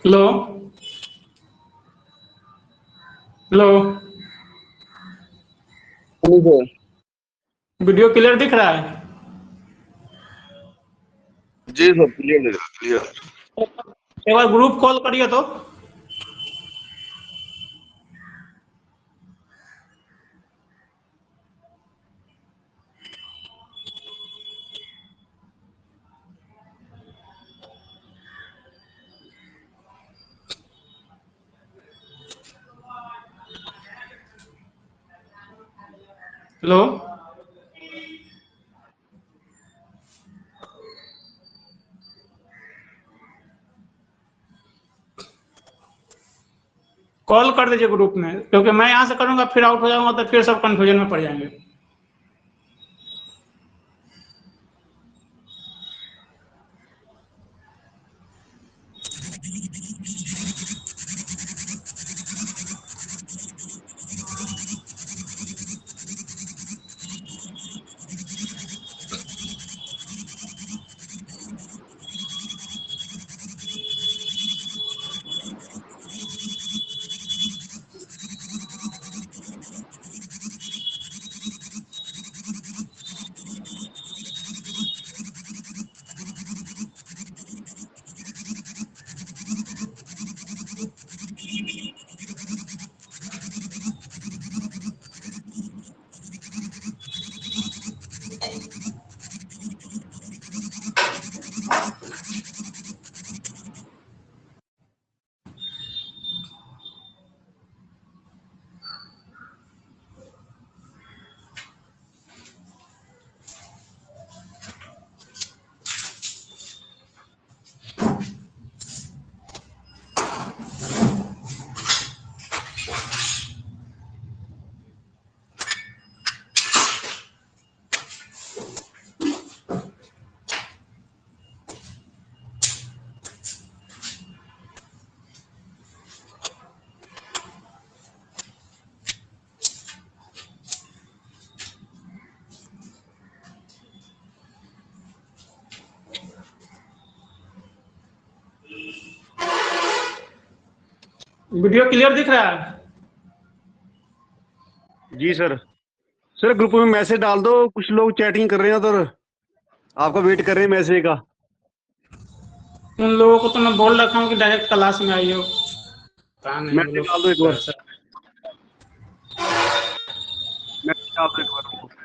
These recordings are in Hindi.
Hello hello. नहीं सर। वीडियो क्लियर दिख रहा है? जी सर, क्लियर दिख रहा, क्लियर। एक बार ग्रुप कॉल करिए तो। हेलो। कॉल कर दीजिए ग्रुप में, क्योंकि मैं यहाँ से करूँगा फिर आउट हो जाऊंगा तो फिर सब कंफ्यूजन में पड़ जाएंगे। वीडियो क्लियर दिख रहा है? जी सर। सर ग्रुप में मैसेज डाल दो, कुछ लोग चैटिंग कर रहे हैं उधर, आपका वेट कर रहे हैं मैसेज का। उन लोगों को तो मैं बोल रखा हूँ कि डायरेक्ट क्लास में आइए। पता नहीं वो मैसेज लोग डाल दो एक बार, कैसा। मैसेज डाल दो एक बार उनको।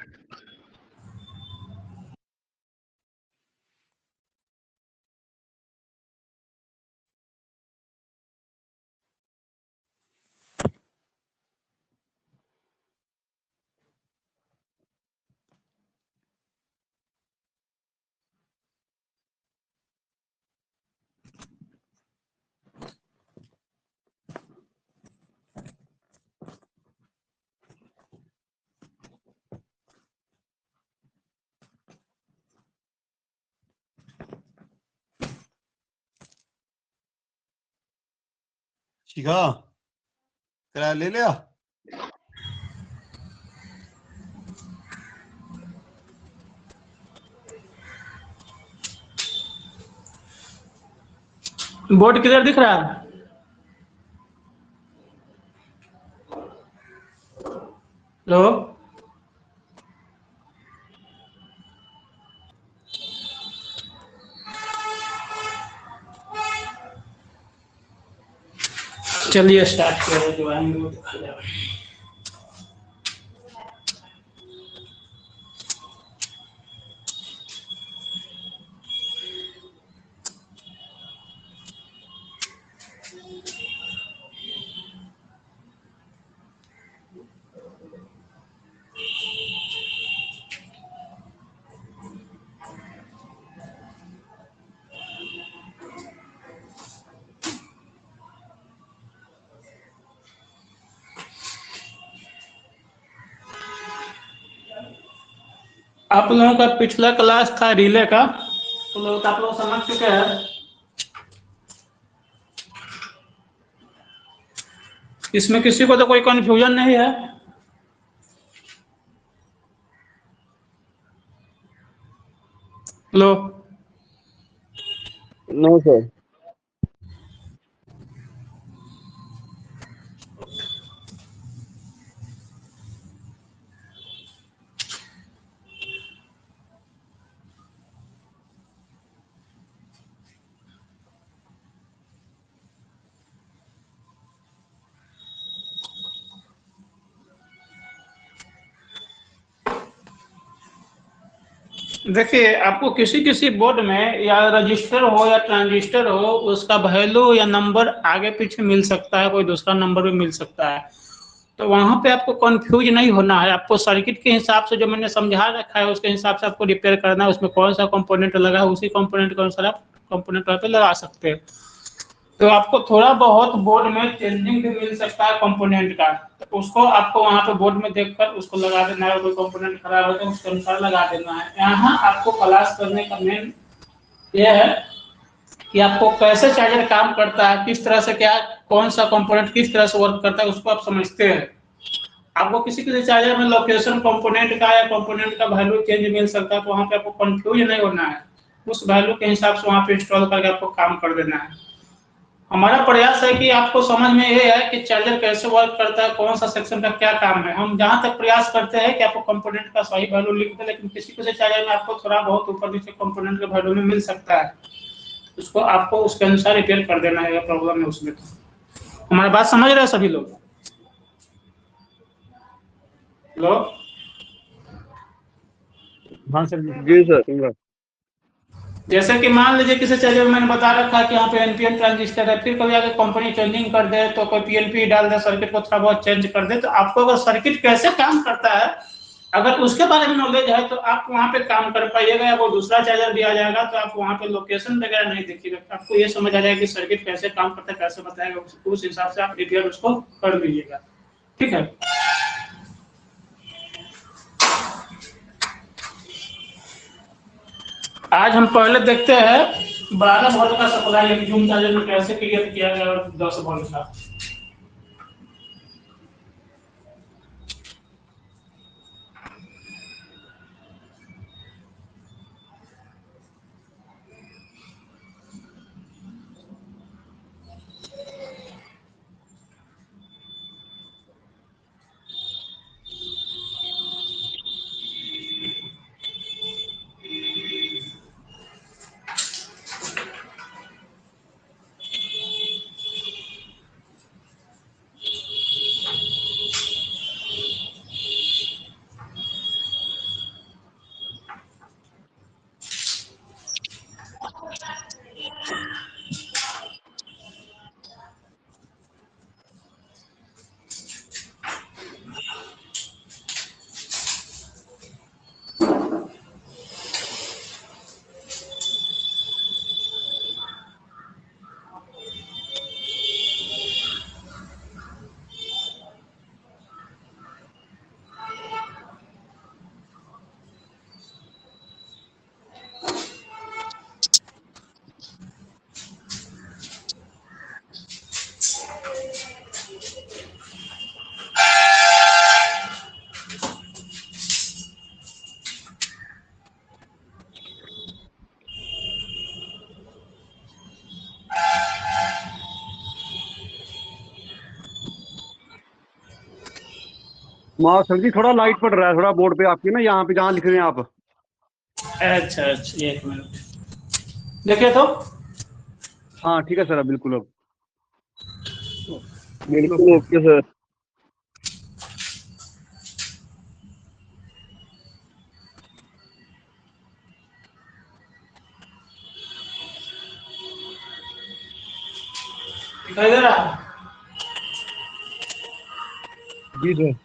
शिखा, किराया ले लिया? बोर्ड क्लियर दिख रहा है? हेलो। चलिए स्टार्ट किया जो आएंगे वो दिखा जाएगा। आप लोगों का पिछला क्लास था रिले का, तो लोग आप लोग समझ चुके हैं। इसमें किसी को तो कोई कंफ्यूजन नहीं है? हेलो। No sir. देखिए, आपको किसी किसी बोर्ड में या रजिस्टर हो या ट्रांजिस्टर हो, उसका वैल्यू या नंबर आगे पीछे मिल सकता है, कोई दूसरा नंबर भी मिल सकता है। तो वहां पे आपको कंफ्यूज नहीं होना है। आपको सर्किट के हिसाब से जो मैंने समझा रखा है उसके हिसाब से आपको रिपेयर करना है। उसमें कौन सा कंपोनेंट लगा है उसी कंपोनेंट के अनुसार आप कंपोनेंट पे लगा सकते हैं। तो आपको थोड़ा बहुत बोर्ड में चेंजिंग भी मिल सकता है कंपोनेंट का, तो उसको आपको वहां पे बोर्ड में देखकर उसको लगा देना है। कोई कंपोनेंट खराब है तो उसके अनुसार लगा देना है। यहाँ आपको क्लास करने का मेन ये है कि आपको कैसे चार्जर काम करता है, किस तरह से क्या कौन सा कंपोनेंट किस तरह से वर्क करता है उसको आप समझते हैं। आपको किसी किसी चार्जर में लोकेशन कंपोनेंट का या कंपोनेंट का वैल्यू चेंज मिल सकता है, तो वहां पे आपको कंफ्यूज नहीं होना है। उस वैल्यू के हिसाब से वहां पे इंस्टॉल करके आपको काम कर देना है। हमारा प्रयास है कि आपको समझ में ये है कि चार्जर कैसे वर्क करता है, कौन सा सेक्शन का क्या काम है। हम जहां तक प्रयास करते हैं कि आपको कंपोनेंट का सही वैल्यू लिख दें, लेकिन किसी किसी चार्जर में आपको थोड़ा बहुत ऊपर नीचे कंपोनेंट के वैल्यू में मिल सकता है। उसको आपको उसके अनुसार रिपेयर कर देना है, प्रॉब्लम है उसमें। तो हमारी बात समझ रहे हैं सभी लोग? हेलो। हाँ सर जी। जी सर, सुन रहा। जैसे कि मान लीजिए किसी चार्जर में मैंने बता रखा है कि यहाँ पे एनपीएन ट्रांजिस्टर है, फिर कभी आगे कंपनी चेंजिंग कर दे तो कोई पीएनपी डाल दे, सर्किट को थोड़ा बहुत चेंज कर दे, तो आपको अगर सर्किट कैसे काम करता है अगर उसके बारे में नॉलेज है तो आप वहाँ पे काम कर पाइएगा। या वो दूसरा चार्जर दिया जाएगा तो आप वहाँ पे लोकेशन वगैरह नहीं देखिएगा, आपको ये समझ आ जाएगा कि सर्किट कैसे काम करता है, कैसे बताएगा, उस हिसाब से आप रिपेयर उसको कर लीजिएगा। ठीक है। आज हम पहले देखते हैं 12 वोल्ट का सप्लाई जूम चार्जर में कैसे क्लियर किया गया और 10 वोल्ट का। माँ सर जी थोड़ा लाइट पड़ रहा है थोड़ा बोर्ड पे आपके ना, यहाँ पे जहाँ लिख रहे हैं आप। अच्छा अच्छा, एक मिनट देखिए तो। हाँ ठीक है सर, अब बिल्कुल अब बिल्कुल ओके सर। दिखाई दे रहा है? जी सर।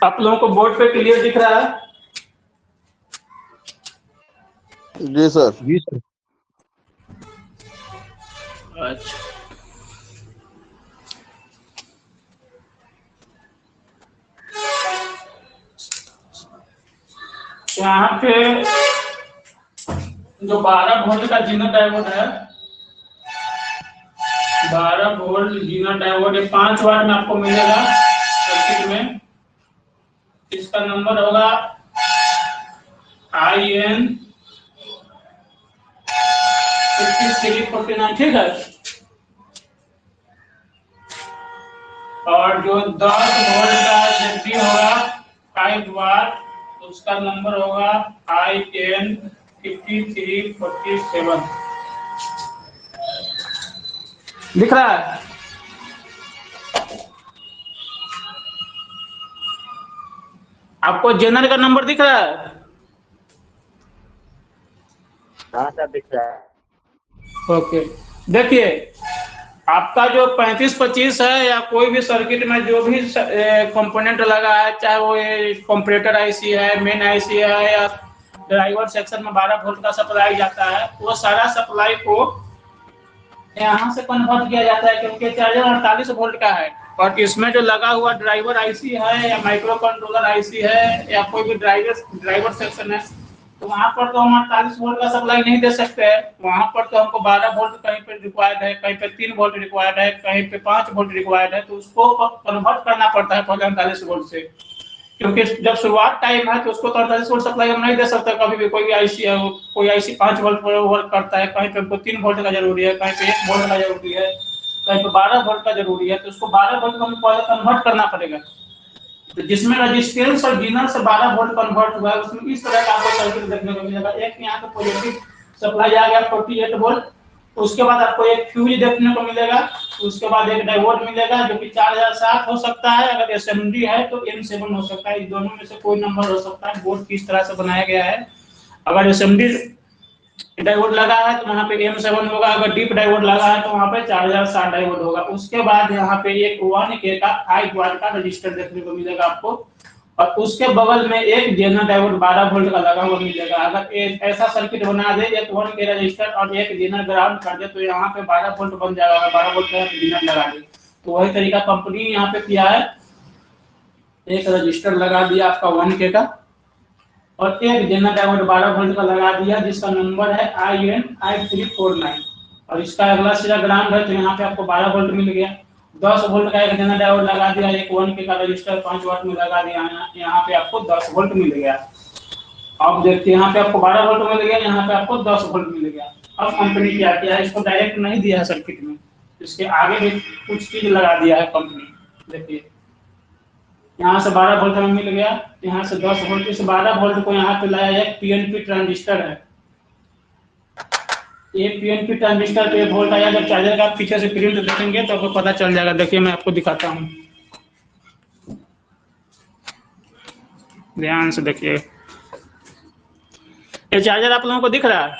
आप लोगों को बोर्ड पे क्लियर दिख रहा है? जी सर। जी सर। अच्छा, यहाँ पे जो 12 वोल्ट का जीना डायोड है, 12 वोल्ट जीना डायोड 5 वाट में आपको मिलेगा सर्किट में। इसका नंबर होगा IN 5349, ठीक है। और जो 10 वोल्ट का ZB होगा 5 वाट, उसका नंबर होगा IN 5347। दिख रहा है? आपको जेनर का नंबर दिख रहा है? हाँ सर दिख रहा है। ओके, देखिए आपका जो 3525 है या कोई भी सर्किट में जो भी कंपोनेंट लगा है, चाहे वो कंपैरेटर आईसी है, मेन आईसी है, या ड्राइवर सेक्शन में 12 वोल्ट का सप्लाई जाता है, वो सारा सप्लाई को यहाँ से कन्वर्ट किया जाता है, क्योंकि चार्जर 48 वोल्ट का है। और इसमें जो लगा हुआ ड्राइवर आईसी है या माइक्रो कंट्रोलर आईसी है या कोई भी ड्राइवर सेक्शन है, तो वहां पर तो हम 48 वोल्ट का सप्लाई नहीं दे सकते हैं। वहां पर तो हमको 12 वोल्ट कहीं पे रिक्वायर्ड है, कहीं पे 3 वोल्ट रिक्वायर्ड है, कहीं पे 5 वोल्ट रिक्वायर्ड है, तो उसको कन्वर्ट करना पड़ता है पहले 48 वोल्ट से। क्योंकि जब शुरुआत टाइम है तो उसको तो 48 वोल्ट सप्लाई हम नहीं दे सकते कभी भी। कोई भी आईसी है, कोई आईसी 5 वोल्ट पर वर्क करता है, कहीं पे हमको 3 वोल्ट का जरूरी है, कहीं पे 1 वोल्ट का जरूरी है, कहीं पे 12 वोल्ट का जरूरी है, तो उसको 12 वोल्ट में पहले कन्वर्ट करना पड़ेगा। तो जिसमें रजिस्टेंस और जीनर से 12 वोल्ट कन्वर्ट हुआ है, उसमें इस तरह का आपको सर्किट देखने को मिलेगा। एक यहाँ पे पॉजिटिव सप्लाई आ गया 48 वोल्ट, उसके बाद आपको एक फ्यूज देखने को मिलेगा, उसके बाद एक डायोड मिलेगा जो कि 4007 हो सकता है, अगर एसएमडी है तो M7 हो सकता है। इस दोनों में से कोई नंबर हो सकता है। बोर्ड किस तरह से बनाया गया है, अगर एसएमडी डायोड लगा है तो वहां पे M7 होगा, अगर डीप डायोड लगा है तो वहां पे 4007 डायोड होगा। उसके बाद यहाँ पे एक 1K का 5 वाट का रजिस्टर देखने को मिलेगा आपको, और उसके बगल में एक जेनर डायोड 12 वोल्ट का लगा हुआ मिलेगा। अगर ऐसा सर्किट बना दे, एक 1K रजिस्टर और एक जेनर ग्राउंड कर दे, तो यहाँ पे 12 वोल्ट बन जाएगा। 12 वोल्ट का जेनर लगा दे तो वही तरीका कंपनी यहाँ पे किया है। एक रजिस्टर लगा दिया आपका 1K का, और एक जेनर डायोड 12 वोल्ट का लगा दिया, जिसका नंबर है IN 5349, और इसका अगला सिरा ग्राउंड है, तो यहाँ पे आपको 12 वोल्ट मिल गया। 10 वोल्ट का एक जेनर डायोड लगा दिया, एक 1K का रजिस्टर 5 वाट में लगा दिया, यहाँ पे आपको 10 वोल्ट मिल गया। अब देखिए यहाँ पे आपको 12 वोल्ट मिल गया, यहाँ पे आपको 10 वोल्ट मिल गया। अब कंपनी क्या किया है, इसको डायरेक्ट नहीं दिया है सर्किट में, इसके आगे भी कुछ चीज लगा दिया है कंपनी। देखिए यहाँ से 12 वोल्ट हमें मिल गया, यहाँ से 10 वोल्ट, इस 12 वोल्ट को यहाँ पे लाया एक PNP ट्रांजिस्टर है। ये PNP ट्रांजिस्टर पे वोल्ट आया। जब चार्जर का पीछे से प्रिंट देखेंगे तो आपको पता चल जाएगा। देखिए मैं आपको दिखाता हूँ, ध्यान से देखिए। ये चार्जर आप लोगों को दिख रहा है?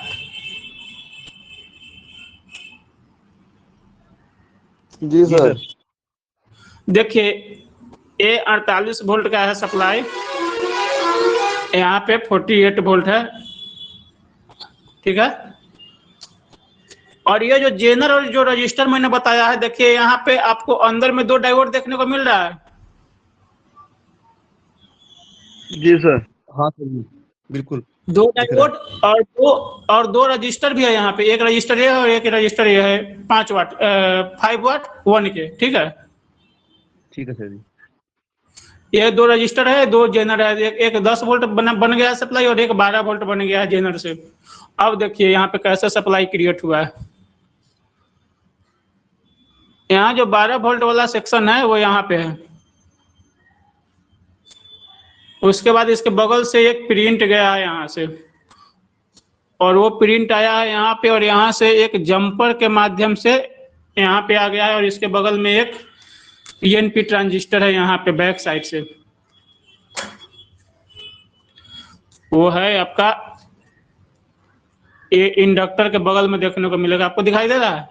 जी सर। देखिए ये 48 वोल्ट का है सप्लाई, यहाँ पे 48 वोल्ट है, ठीक है। और ये जो जेनर और जो रजिस्टर मैंने बताया है, देखिए यहाँ पे आपको अंदर में 2 डायोड देखने को मिल रहा है। जी सर। हाँ सर जी बिल्कुल 2 दिख रहा डायोड और दो रजिस्टर भी है यहाँ पे। एक रजिस्टर ये और एक रजिस्टर ये है, 5 वाट 5 वाट 1K, ठीक है। ठीक है सर जी। ये 2 रजिस्टर है, 2 जेनर है। एक 10 वोल्ट बन गया सप्लाई, और एक 12 वोल्ट बन गया है जेनर से। अब देखिए यहाँ पे कैसे सप्लाई क्रिएट हुआ है। यहाँ जो 12 वोल्ट वाला सेक्शन है वो यहाँ पे है, उसके बाद इसके बगल से एक प्रिंट गया है यहाँ से, और वो प्रिंट आया है यहाँ पे, और यहाँ से एक जंपर के माध्यम से यहाँ पे आ गया है, और इसके बगल में एक PNP ट्रांजिस्टर है यहाँ पे बैक साइड से, वो है आपका ये इंडक्टर के बगल में देखने को मिलेगा। आपको दिखाई दे रहा है?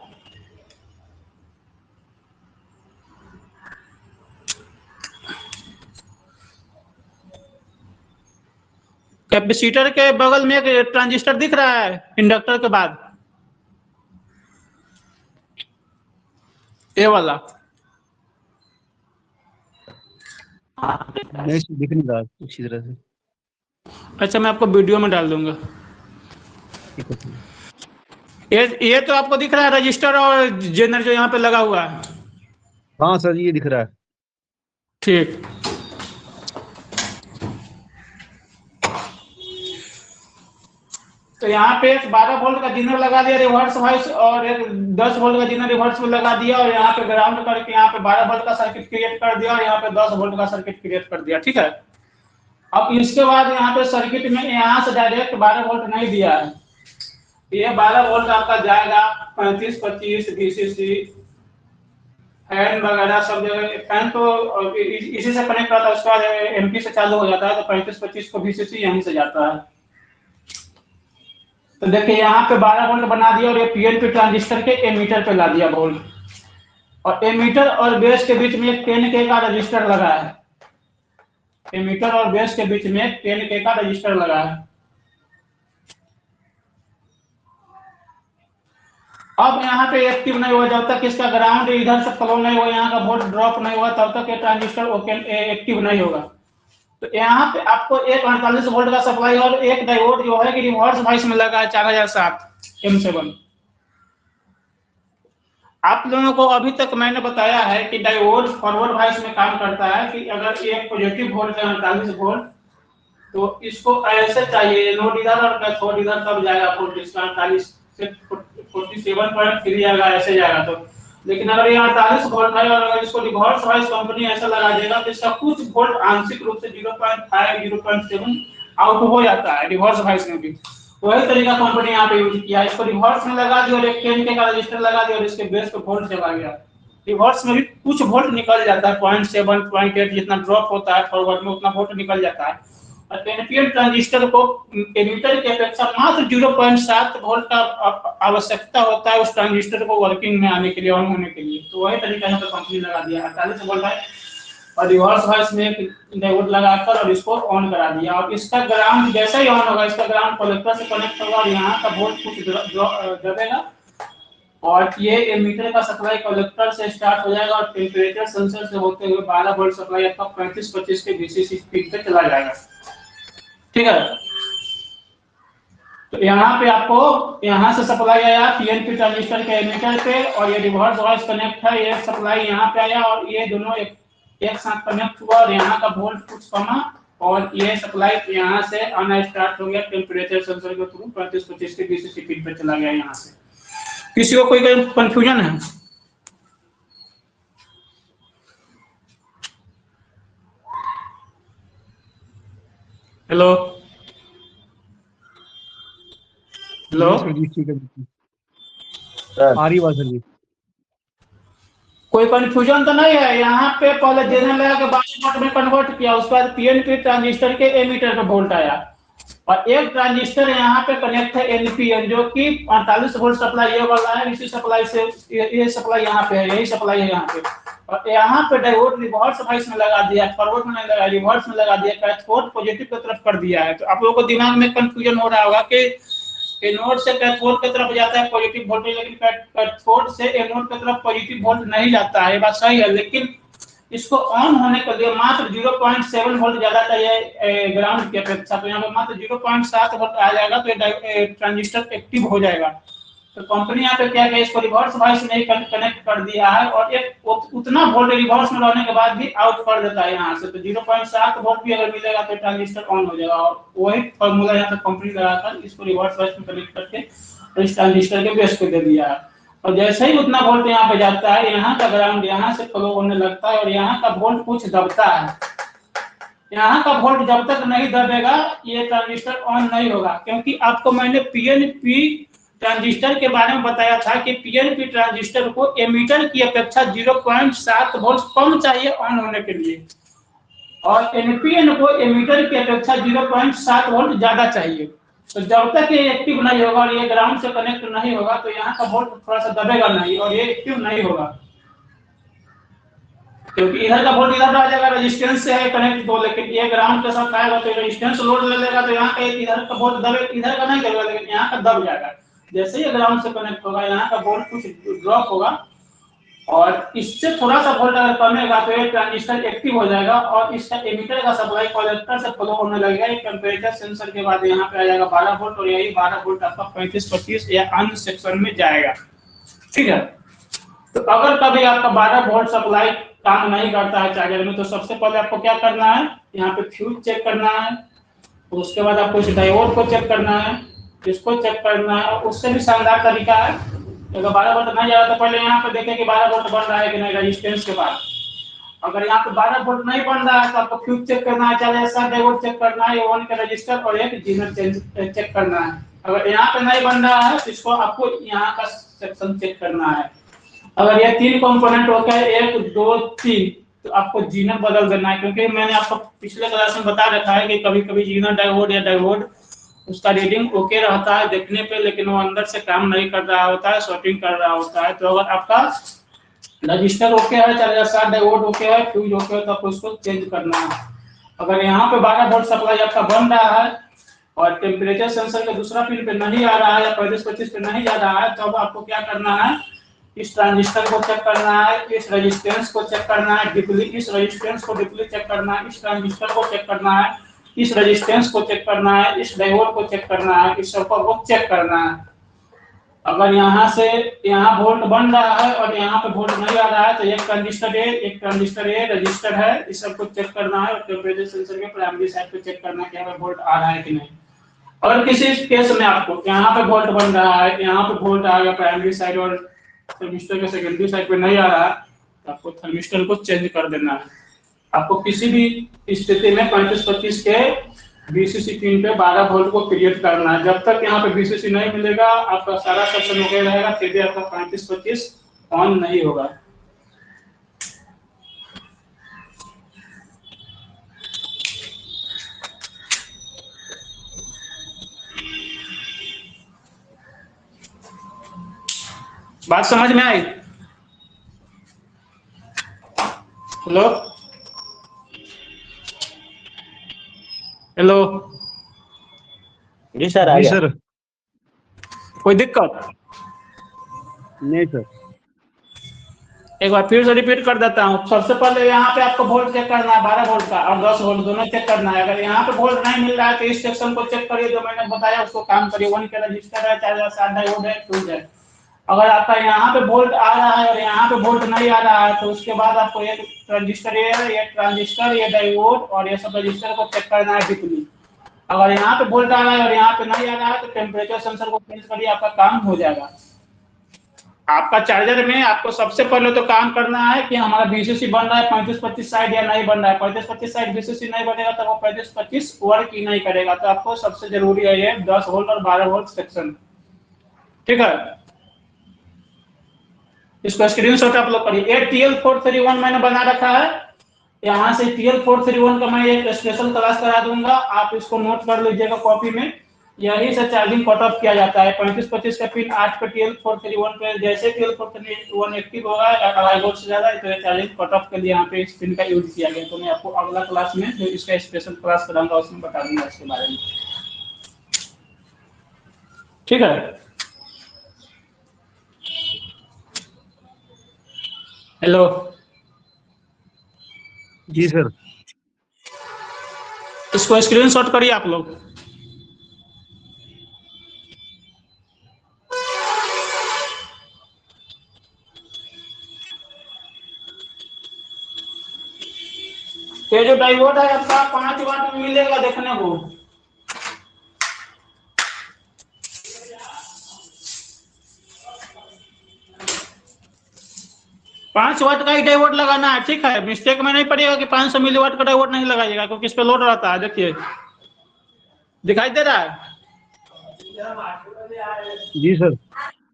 कैपेसिटर के बगल में एक ट्रांजिस्टर दिख रहा है इंडक्टर के बाद, ये वाला। नहीं दिख नहीं रहा अच्छी तरह से। अच्छा, मैं आपको वीडियो में डाल दूंगा। ठीक है, ठीक है। ये तो आपको दिख रहा है रजिस्टर और जेनर जो यहाँ पे लगा हुआ है। हाँ सर, ये दिख रहा है। ठीक। तो यहाँ पे एक 12 वोल्ट का जीनर लगा दिया रिवर्स वाइस, और एक 10 वोल्ट का जीनर रिवर्स में लगा दिया, और यहाँ पे ग्राउंड करके यहाँ पे 12 वोल्ट का सर्किट क्रिएट कर दिया, और यहाँ पे 10 वोल्ट का सर्किट क्रिएट कर दिया। ठीक है। अब इसके बाद यहाँ पे सर्किट में यहाँ से डायरेक्ट 12 वोल्ट नहीं दिया है, ये 12 वोल्ट आपका जाएगा 35-25 VCC, फैन वगैरह सब जगह। फैन तो इसी से कनेक्ट रहता है, उसके बाद एमपी से चालू हो जाता है, तो 35-25 को VCC यहीं से जाता है। तो देखिए यहाँ पे 12 वोल्ट बना दिया, और ये पीएनपी ट्रांजिस्टर के एमीटर पे ला दिया वोल्ट, और एमीटर और बेस के बीच में एक 10K का रजिस्टर लगा है। एमीटर और बेस के बीच में एक 10K का रजिस्टर लगा है। अब यहाँ पे एक्टिव नहीं हुआ जब तक इसका ग्राउंड इधर से फ्लो नहीं हुआ, यहाँ का वोल्ट ड्रॉप नहीं हुआ, तब तक ये ट्रांजिस्टर एक्टिव नहीं होगा। तो यहाँ पे आपको एक 48 वोल्ट का सप्लाई और एक डायोड जो है कि रिवर्स वाइस में लगा है 4007 M7। आप लोगों को अभी तक मैंने बताया है कि डायोड फॉरवर्ड वाइस में काम करता है कि अगर ये पॉजिटिव वोल्ट है 48 वोल्ट, तो इसको ऐसे चाहिए, नोड इधर और कैथोड इधर, तब जाएगा वोल्ट इसका 48 से 47.3 आएगा, ऐसे जाएगा। तो लेकिन अगर ये 48 वोल्ट है और अगर इसको रिवर्स वाइस कंपनी ऐसा लगा देगा तो इसका कुछ वोल्ट आंशिक रूप से 0.5 0.7 आउट हो जाता है रिवर्स वाइस में भी। वही तरीका कंपनी यहाँ पे यूज किया, इसको रिवर्स में लगा दिया और एक 10K का रजिस्टर लगा दिया और इसके बेस पे वोल्ट चला गया। रिवर्स में भी कुछ वोल्ट निकल जाता है, 0.7 0.8 जितना ड्रॉप होता है फॉरवर्ड में उतना वोल्ट निकल जाता है। और एनपीएन ट्रांजिस्टर को एमीटर की अपेक्षा मात्र 0.7 वोल्ट का आवश्यकता होता है उस ट्रांजिस्टर को वर्किंग में आने के लिए, ऑन होने के लिए। तो वही तरीका यहाँ पे कंपनी लगा दिया, 48 वोल्ट है और रिवर्स वाइस में एक डायोड लगाकर और इसको ऑन करा दिया। और इसका ग्राउंड जैसे ही ऑन होगा, इसका ग्राउंड कलेक्टर से कनेक्ट होगा और यहाँ का वोल्ट कुछ दबेगा और ये एमीटर का सप्लाई कलेक्टर से स्टार्ट हो जाएगा और टेम्परेचर सेंसर से होते हुए 12 वोल्ट सप्लाई आपका 35-25 के VCC पीक पे चला जाएगा। ठीक है। तो यहाँ पे आपको यहाँ से सप्लाई आया पीएनपी ट्रांजिस्टर के एमीटर पे, और ये रिवर्स वाइस कनेक्ट है, ये सप्लाई यहाँ पे आया और ये दोनों एक साथ कनेक्ट हुआ और यहाँ का वोल्ट कुछ कमा और ये सप्लाई यहाँ से आना स्टार्ट हो गया टेम्परेचर सेंसर के थ्रू 35-25 के VCC पीक पे चला गया। यहाँ से किसी को कोई कंफ्यूजन है? हेलो हेलो ठीक है, आ रही बात सर जी। कोई कंफ्यूजन तो नहीं है? यहाँ पे पहले जेनर लगा के 12 वोल्ट में कन्वर्ट किया, उसके बाद पीएनपी ट्रांजिस्टर के एमीटर पे वोल्ट आया और एक ट्रांजिस्टर यहाँ पे कनेक्ट है एनपीएन जो कि 48 वोल्ट सप्लाई ये वाला है, इसी सप्लाई से ये सप्लाई यहाँ पे है, यही सप्लाई है यहाँ पे। और यहाँ पे डायोड रिवर्स वाइस में लगा दिया, फॉरवर्ड में नहीं लगा, रिवर्स में लगा दिया, कैथोड पॉजिटिव की तरफ कर दिया है। तो आप लोगों को दिमाग में कंफ्यूजन हो रहा होगा कि एनोड से कैथोड की तरफ जाता है पॉजिटिव वोल्टेज, लेकिन कैथोड से एनोड की तरफ पॉजिटिव वोल्ट नहीं जाता है। ये बात सही है, लेकिन इसको ऑन होने के लिए मात्र 0.7 वोल्ट ज्यादा चाहिए ग्राउंड की अपेक्षा। तो यहाँ पे मात्र 0.7 वोल्ट आ जाएगा तो ये ट्रांजिस्टर एक्टिव हो जाएगा। तो कंपनी यहाँ पे क्या है, इसको रिवर्स वाइस में कनेक्ट कर दिया है और एक उतना वोल्ट रिवर्स में रहने के बाद भी आउट कर देता है यहाँ से। तो 0.7 वोल्ट भी अगर मिलेगा तो ट्रांजिस्टर ऑन हो जाएगा और वही फॉर्मूला यहाँ पे कंपनी लगाकर इसको रिवर्स वाइस में कनेक्ट करके इस ट्रांजिस्टर के बेस पे दे दिया है। और जैसे ही उतना वोल्ट यहाँ पे जाता है, यहाँ का ग्राउंड यहाँ से फ्लो होने लगता है और यहाँ का वोल्ट कुछ दबता है। यहाँ का वोल्ट जब तक नहीं दबेगा ये ट्रांजिस्टर ऑन नहीं होगा, क्योंकि आपको मैंने पीएनपी ट्रांजिस्टर के बारे में बताया था कि पीएनपी ट्रांजिस्टर को एमीटर की अपेक्षा 0.7 वोल्ट कम चाहिए ऑन होने के लिए और एनपीएन को एमीटर की अपेक्षा 0.7 वोल्ट ज्यादा चाहिए। तो जब तक ये एक्टिव नहीं होगा और ये ग्राउंड से कनेक्ट नहीं होगा तो यहाँ का वोल्ट थोड़ा सा दबेगा नहीं और ये एक्टिव नहीं होगा। क्योंकि इधर का वोल्ट इधर आ जाएगा, रेजिस्टेंस से है कनेक्ट तो, लेकिन ये ग्राउंड के साथ आएगा तो रेजिस्टेंस लोड ले लेगा, तो यहाँ का इधर का वोल्ट दबे, इधर का नहीं दबेगा, लेकिन यहाँ का दब जाएगा। जैसे ही ग्राउंड से कनेक्ट होगा, यहाँ का वोल्ट कुछ ड्रॉप होगा, और इससे थोड़ा सा वोल्ट अगर कमेगा तो ये ट्रांजिस्टर एक्टिव हो जाएगा, और इसका एमिटर का सप्लाई कलेक्टर से फ्लो होने लगेगा। एक टेम्परेचर सेंसर के बाद यहाँ पे आ जाएगा 12 वोल्ट, और यही 12 वोल्ट आपका 35-25 या अन्य सेक्शन में जाएगा। ठीक है, तो अगर कभी आपका 12 वोल्ट सप्लाई काम नहीं करता है चार्जर में, तो सबसे पहले आपको क्या करना है, यहाँ पे फ्यूज चेक करना है, उसके बाद आपको इस डायोड को चेक करना है, इसको चेक करना है। उससे भी शानदार तरीका है, अगर 12 वोल्ट नहीं जा रहा तो पहले यहाँ पे देखें कि 12 वोल्ट बन रहा है कि नहीं रेजिस्टेंस के बाद। अगर यहाँ पे 12 वोल्ट नहीं बन रहा है तो आपको फ्यूज चेक करना है, 4 डायोड चेक करना है, 1 का रजिस्टर और एक जीनर चेक करना है। अगर यहाँ पे नहीं बन रहा है तो इसको आपको यहाँ का सेक्शन चेक करना है। अगर ये 3 कंपोनेंट होता है 1 2 3, तो आपको जीनर बदल देना है, क्योंकि मैंने आपको पिछले क्लास में बता रखा है कि कभी कभी जीनर डायोड या डायोड उसका रीडिंग ओके रहता है देखने पे, लेकिन वो अंदर से काम नहीं कर रहा होता है, शॉर्टिंग कर रहा होता है। तो अगर आपका रजिस्टर ओके है, 4 डायोड ओके है, फ्यूज ओके है, तो आपको उसको चेंज करना है। अगर यहाँ पे 12 वोल्ट सप्लाई आपका बन रहा है और टेम्परेचर सेंसर का दूसरा पिन पे नहीं आ रहा है या 35-25 पे नहीं जा रहा है, तो अब आपको क्या करना है, इस ट्रांजिस्टर को चेक करना है, इस रेजिस्टेंस को चेक करना है डीपली, इस रेजिस्टेंस को डीपली चेक करना है, इस ट्रांजिस्टर को चेक करना है, इस रेजिस्टेंस को चेक करना है, इस डायोड को चेक करना है, इस सर्किट को चेक करना है। अगर यहाँ से यहाँ वोल्ट बन रहा है और यहाँ पे वोल्ट नहीं आ रहा है, तो एक ट्रांजिस्टर ए रजिस्टर है, इस सबको चेक करना है, और टेम्परेचर सेंसर के प्राइमरी साइड पे चेक करना है कि यहाँ पे वोल्ट आ रहा है कि नहीं। अगर किसी केस में आपको यहाँ पे वोल्ट बन रहा है, यहाँ पे वोल्ट आ गया प्राइमरी साइड और थर्मिस्टर के सेकेंडरी साइड पे नहीं आ रहा है, तो आपको थर्मिस्टर को चेंज कर देना है। आपको किसी भी स्थिति में 35-25 के बीसीसी पिन पे 12 वोल्ट को क्रिएट करना है। जब तक यहाँ पे बीसीसी नहीं मिलेगा आपका सारा सेक्शन ओके रहेगा, फिर भी आपका 35-25 ऑन नहीं होगा। बात समझ में आई? हेलो हेलो जी सर, आ जी गया। सर। कोई दिक्कत? नहीं सर। एक बार फिर से रिपीट कर देता हूँ। सबसे पहले यहाँ पे आपको वोल्ट चेक करना है, 12 वोल्ट का और 10 वोल्ट दोनों चेक करना है। अगर यहाँ पे वोल्ट नहीं मिल रहा है तो इस सेक्शन को चेक करिए जो मैंने बताया, उसको काम करिए। 1 का रजिस्टर है, 4 डायोड है, फ्यूज है। अगर आपका यहाँ पे वोल्ट आ रहा है और यहाँ पे वोल्ट नहीं आ रहा है, तो उसके बाद आपको एक ट्रांजिस्टर ये डायोड और ये सब रजिस्टर को चेक करना है डीपली। अगर यहाँ पे वोल्ट आ रहा है और यहाँ पे नहीं आ रहा है, तो टेम्परेचर सेंसर को चेंज करिए, आपका काम हो जाएगा। आपका चार्जर में आपको सबसे पहले तो काम करना है कि हमारा बीसीसी बन रहा है 35-25 साइड या नहीं बन रहा है। 35-25 साइड बीसीसी नहीं बनेगा तो वो 35-25 वर्क ही नहीं करेगा। तो आपको सबसे जरूरी है ये 10 वोल्ट और 12 वोल्ट सेक्शन। ठीक है, इसको स्क्रीनशॉट आप लोग करिए। TL431 मैंने बना रखा है, यहाँ से TL431 का मैं एक स्पेशल क्लास करा दूंगा, आप इसको नोट कर लीजिएगा कॉपी में। यही से चार्जिंग कट ऑफ किया जाता है। 35-25 का पिन 8 पे TL431 पे, जैसे TL431 एक्टिव होगा 2.5 वोल्ट से ज्यादा, तो चार्जिंग कट ऑफ के लिए यहाँ पे इस पिन का यूज किया गया। तो मैं आपको अगला क्लास में जो इसका स्पेशल क्लास कराऊंगा उसमें बता दूंगा इसके बारे में। ठीक है, हेलो जी सर। इसको स्क्रीनशॉट करिए आप लोग। ये जो डायोड है आपका 5 वाट में मिलेगा देखने को। पांच वाट का ही डायोड लगाना है, ठीक है। मिस्टेक में नहीं पड़ेगा कि 500 मिलीवाट का डायोड नहीं लगाइएगा, क्योंकि इस पे लोड रहता है। देखिए दिखाई दे रहा है? जी सर।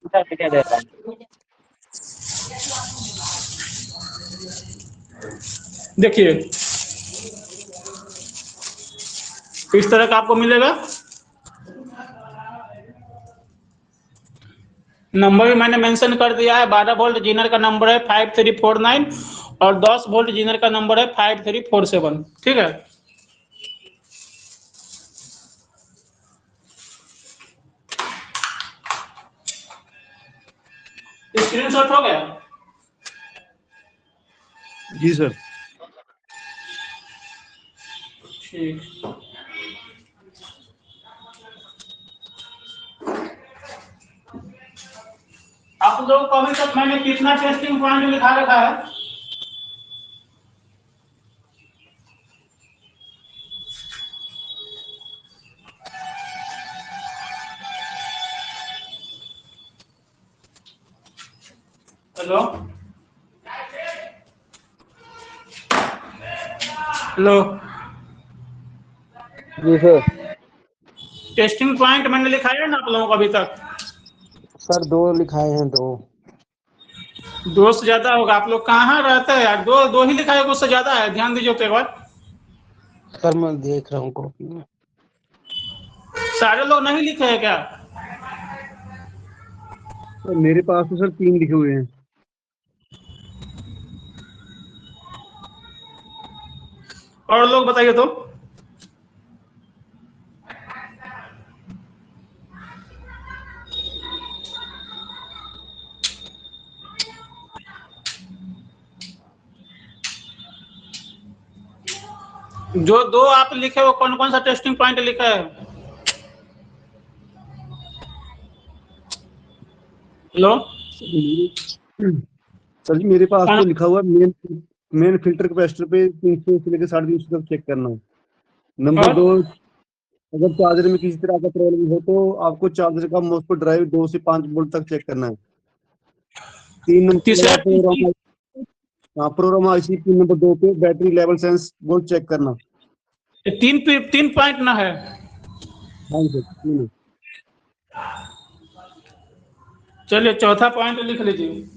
क्या दे रहा है? देखिए इस तरह का आपको मिलेगा। नंबर भी मैंने मेंशन कर दिया है, 12 वोल्ट जीनर का नंबर है 5349। और 10 वोल्ट जीनर का नंबर है 5347। ठीक है, स्क्रीनशॉट हो गया? जी सर। ठीक, आप लोगों को अभी तक मैंने कितना टेस्टिंग पॉइंट लिखा रखा है? हेलो हेलो, जी सर। टेस्टिंग पॉइंट मैंने लिखाया है ना आप लोगों को अभी तक? सर 2 लिखाए हैं, 2। 2 से ज्यादा होगा। आप लोग कहाँ रहते हैं यार? 2 ही लिखा है, उससे ज्यादा है? ध्यान दीजिए तो एक बार। सर मैं देख रहा हूँ कॉपी में। सारे लोग नहीं लिखे हैं क्या? तो मेरे पास तो सर 3 लिखे हुए हैं। और लोग बताइए तो। जो 2 आप लिखे वो कौन कौन सा टेस्टिंग पॉइंट लिखा है? हेलो, सर जी मेरे पास कौन? तो लिखा हुआ है मेन फिल्टर कैपेसिटर पे 300 से लेकर 350 तक चेक करना है। नंबर और 2, अगर चार्जर में किसी तरह का प्रॉब्लम हो तो आपको चार्जर का मॉस्फेट ड्राइव 2 से 5 वोल्ट तक चेक करना है। 3 तीसरा number program IC pin number 2 पे battery level sense volt check करना। 3 पॉइंट ना है? हाँ सर, 3 है। चलिए चौथा पॉइंट लिख लीजिए।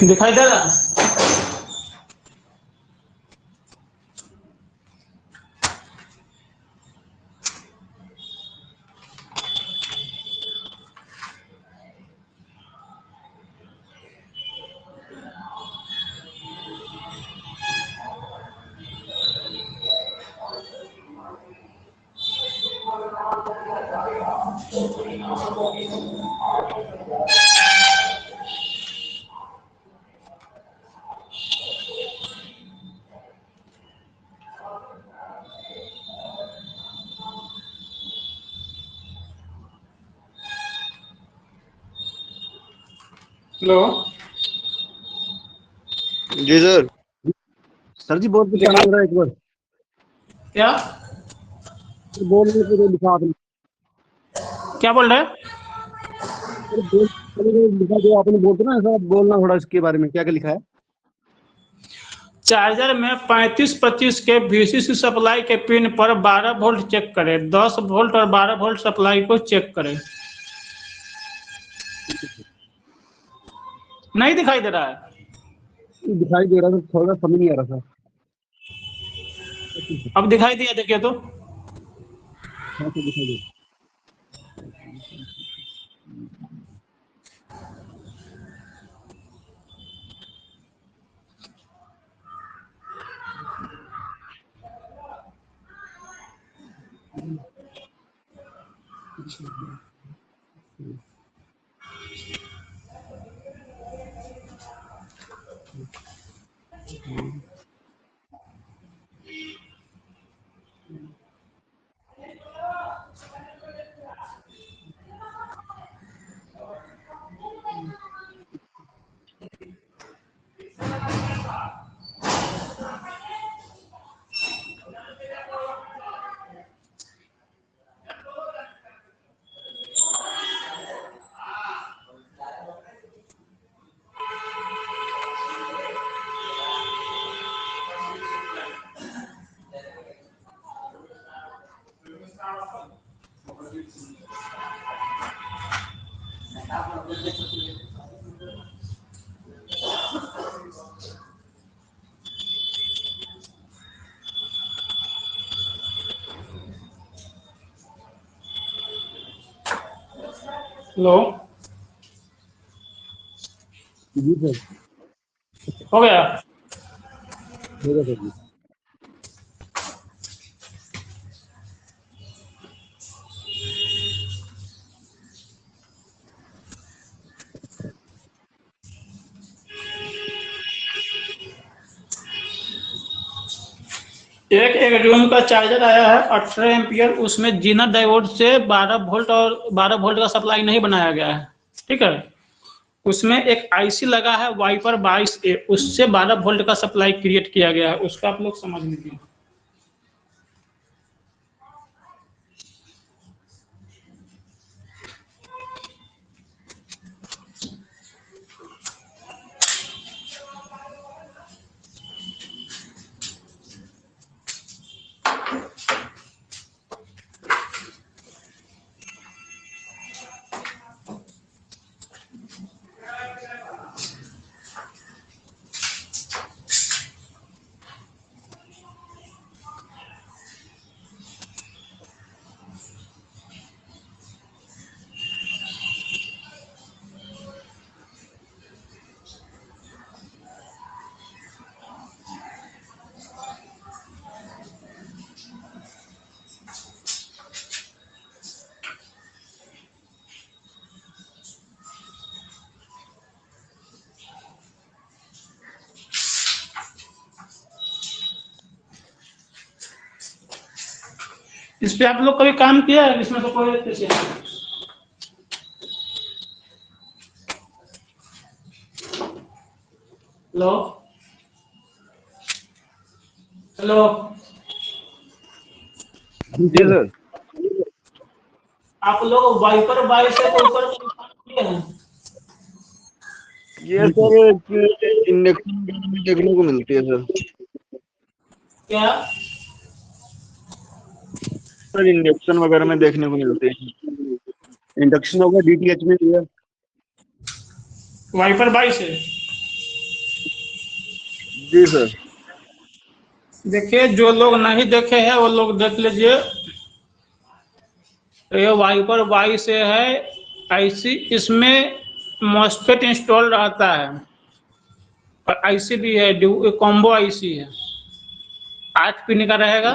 दिखाई दे रहा? हेलो, जी सर। सर जी बहुत परेशान दिखाई हो रहा है एक बार। क्या? बोलने पे तो लिखा आपने। क्या बोल रहे हैं? लिखा जो आपने बोलते ना ऐसा बोलना थोड़ा इसके बारे में क्या क्या लिखा है। चार्जर में 35-25 के VCC सप्लाई के पिन पर 12 वोल्ट चेक करें। 10 वोल्ट और 12 वोल्ट सप्लाई को चेक करें। नहीं दिखाई दे रहा है? दिखाई दे रहा था, थोड़ा समझ नहीं आ रहा था। अब दिखाई दिया, देखिए तो। हाँ सर दिखा दो। हेलो, जी सर हो गया? होगा सर जी। एक रूम का चार्जर आया है 18 एम्पियर, उसमें जीना डायोड से 12 वोल्ट और 12 वोल्ट का सप्लाई नहीं बनाया गया है, ठीक है। उसमें एक आईसी लगा है वाइपर 22A, उससे 12 वोल्ट का सप्लाई क्रिएट किया गया है, उसका आप लोग समझ लीजिए। इस पे आप लोग कभी काम किया है? इसमें तो कोई हेलो हेलो, जी सर आप लोग वाइपर 22 से ऊपर काम किए हैं? ये सर इंडक्शन में देखने को मिलती है सर। क्या? सर इंडक्शन वगैरह में देखने को मिलते हैं। इंडक्शन होगा डीटीएच में भी है। वाइपर 22 है। जी सर देखिए, जो लोग नहीं देखे हैं वो लोग देख लीजिए। ये वाइपर 22 से है आईसी, इसमें मॉस्फेट इंस्टॉल रहता है और आईसी भी है, कॉम्बो आईसी है, 8 पिन का रहेगा।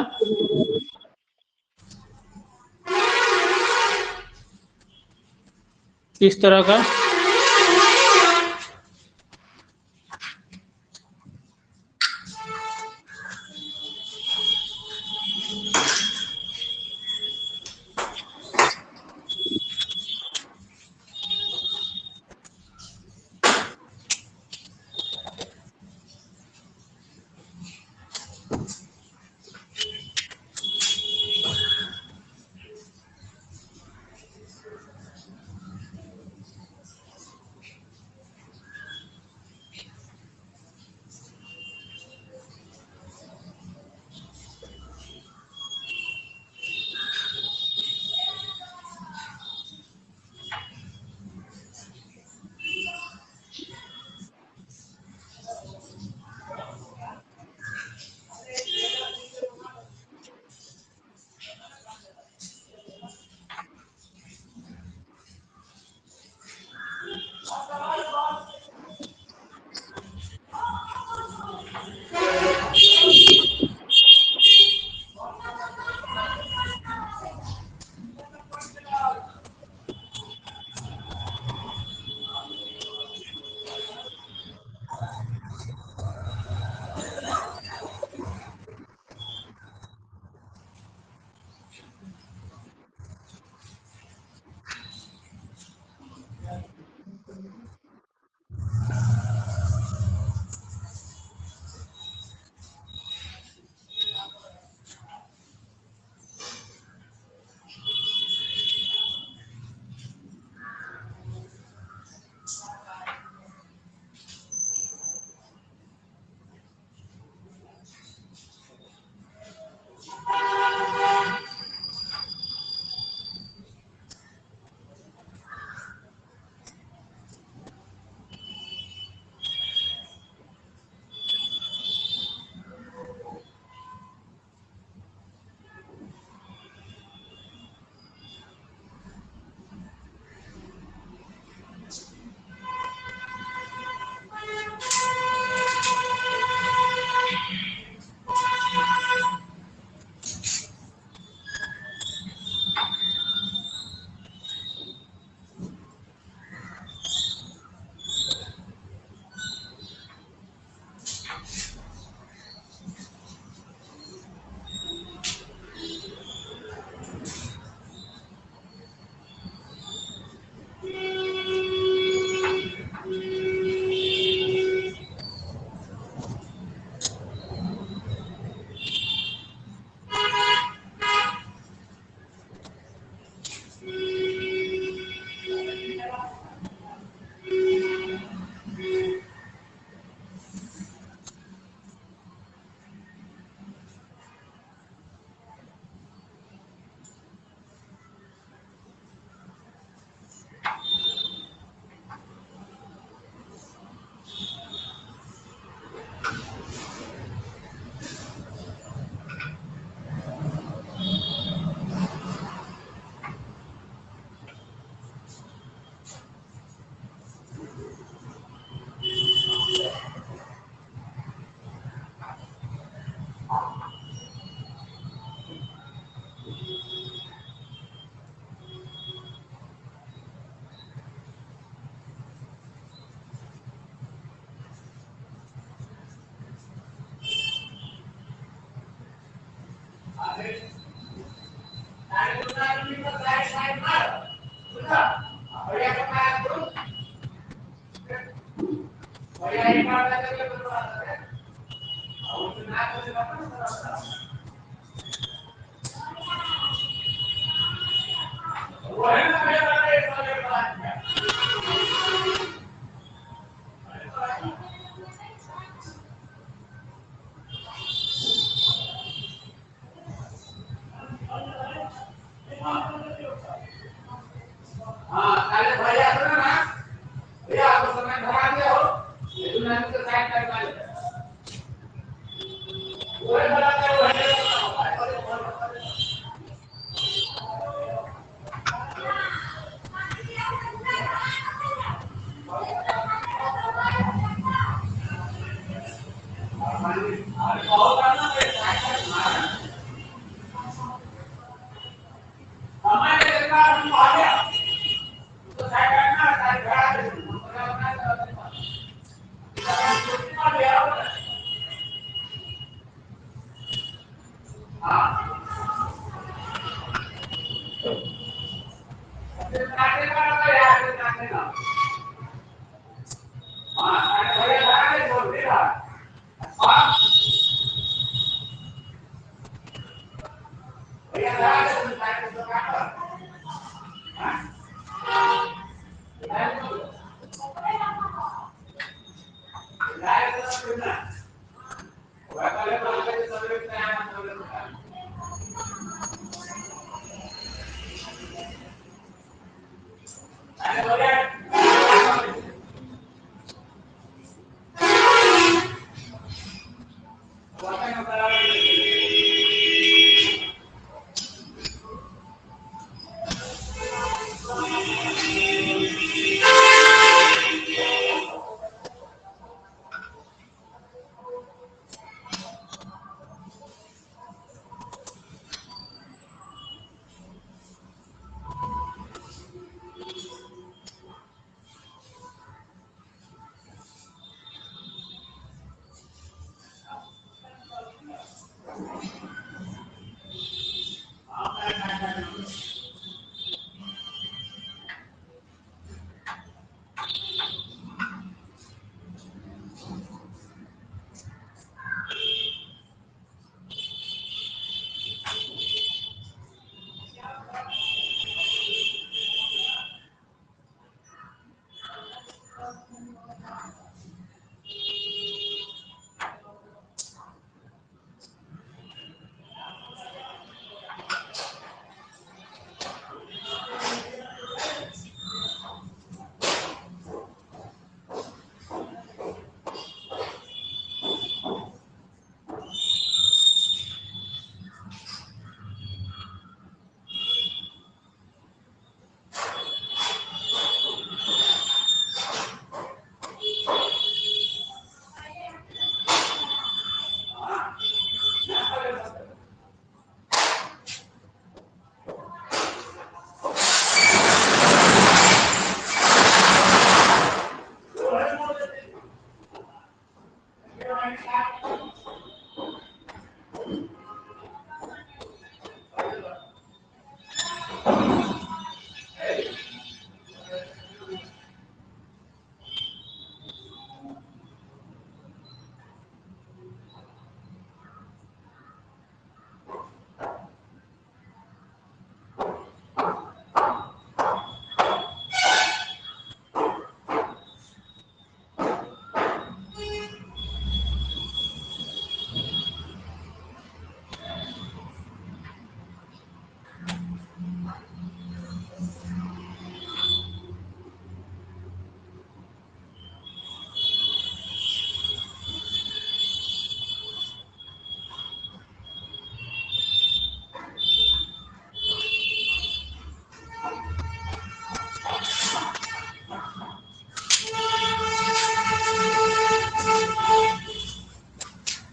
इस तरह का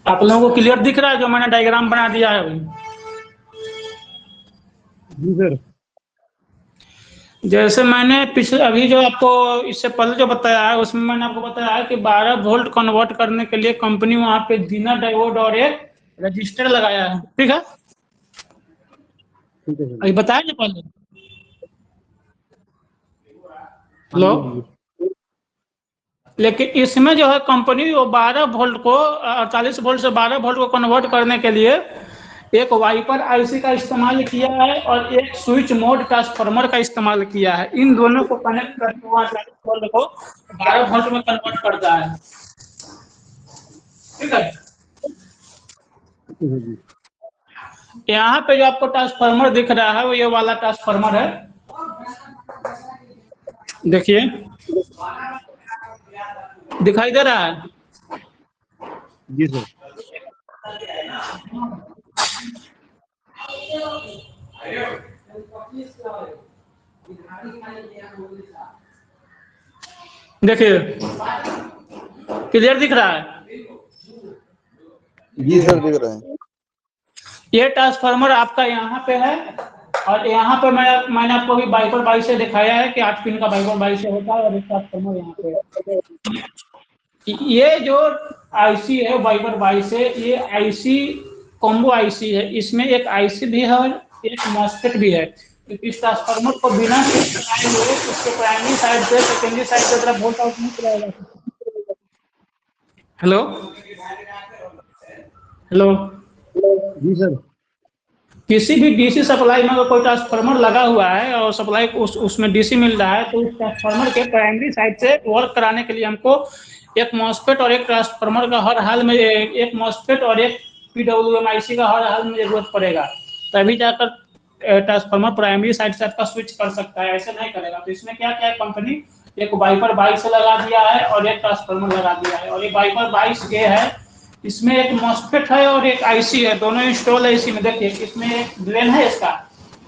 आप लोगों को क्लियर दिख रहा है जो मैंने डायग्राम बना दिया है अभी? जी सर। जैसे मैंने पिछले अभी जो आपको इससे पहले जो बताया है उसमें मैंने आपको बताया है कि 12 वोल्ट कन्वर्ट करने के लिए कंपनी वहां पे जीना डायोड और एक रजिस्टर लगाया है, ठीक है। ठीक है सर। अभी बताया ना पहले। हाँ हेलो। जी, हाँ जी। लेकिन इसमें जो है कंपनी वो 12 वोल्ट को 48 वोल्ट से 12 वोल्ट को कन्वर्ट करने के लिए एक वाइपर आईसी का इस्तेमाल किया है और एक स्विच मोड ट्रांसफार्मर का इस्तेमाल किया है। इन दोनों को कनेक्ट करके वहाँ 40 वोल्ट को 12 वोल्ट में कन्वर्ट करता है। ठीक है। ठीक है जी। यहाँ पे जो आपको ट्रांसफार्मर दिख रहा है वो ये वाला ट्रांसफार्मर है, देखिए दिखाई दे रहा है। जी सर। देखिए क्लियर दिख रहा है। जी सर दिख रहा है। ये ट्रांसफार्मर आपका यहाँ पे है और यहाँ पे मैंने आपको भी वाइपर बाई से दिखाया है कि 8 पिन का वाइपर बाई से होता है और एक ट्रांसफार्मर यहाँ पे है। ये जो आईसी है वाइपर बाई से, ये आईसी कॉम्बो आईसी है। इसमें एक आईसी भी है और एक मॉसफेट भी है, क्योंकि इस ट्रांसफार्मर को बिना उसके प्राइमरी साइड से सेकेंडरी साइड की तरफ वोल्ट आउट नहीं कराया जा सकता। Hello hello. जी सर। किसी भी डीसी सप्लाई में अगर कोई ट्रांसफार्मर लगा हुआ है और सप्लाई उसमें डीसी मिल रहा है, तो उस ट्रांसफार्मर के प्राइमरी साइड से वर्क कराने के लिए हमको एक मॉसफेट और एक ट्रांसफार्मर का हर हाल में, एक मॉसफेट और एक पीडब्ल्यूएमआईसी का हर हाल में जरूरत पड़ेगा, तभी जाकर ट्रांसफार्मर प्राइमरी साइड से आपका स्विच कर सकता है, ऐसे नहीं करेगा। तो इसमें क्या क्या है, कंपनी एक वाइपर 22 से लगा दिया है और एक ट्रांसफार्मर लगा दिया है। और ये वाइपर 22 के है, इसमें एक मॉसफेट है और एक आईसी है, दोनों इंस्टॉल है इसी में। देखिए इसमें एक ड्रेन है, इसका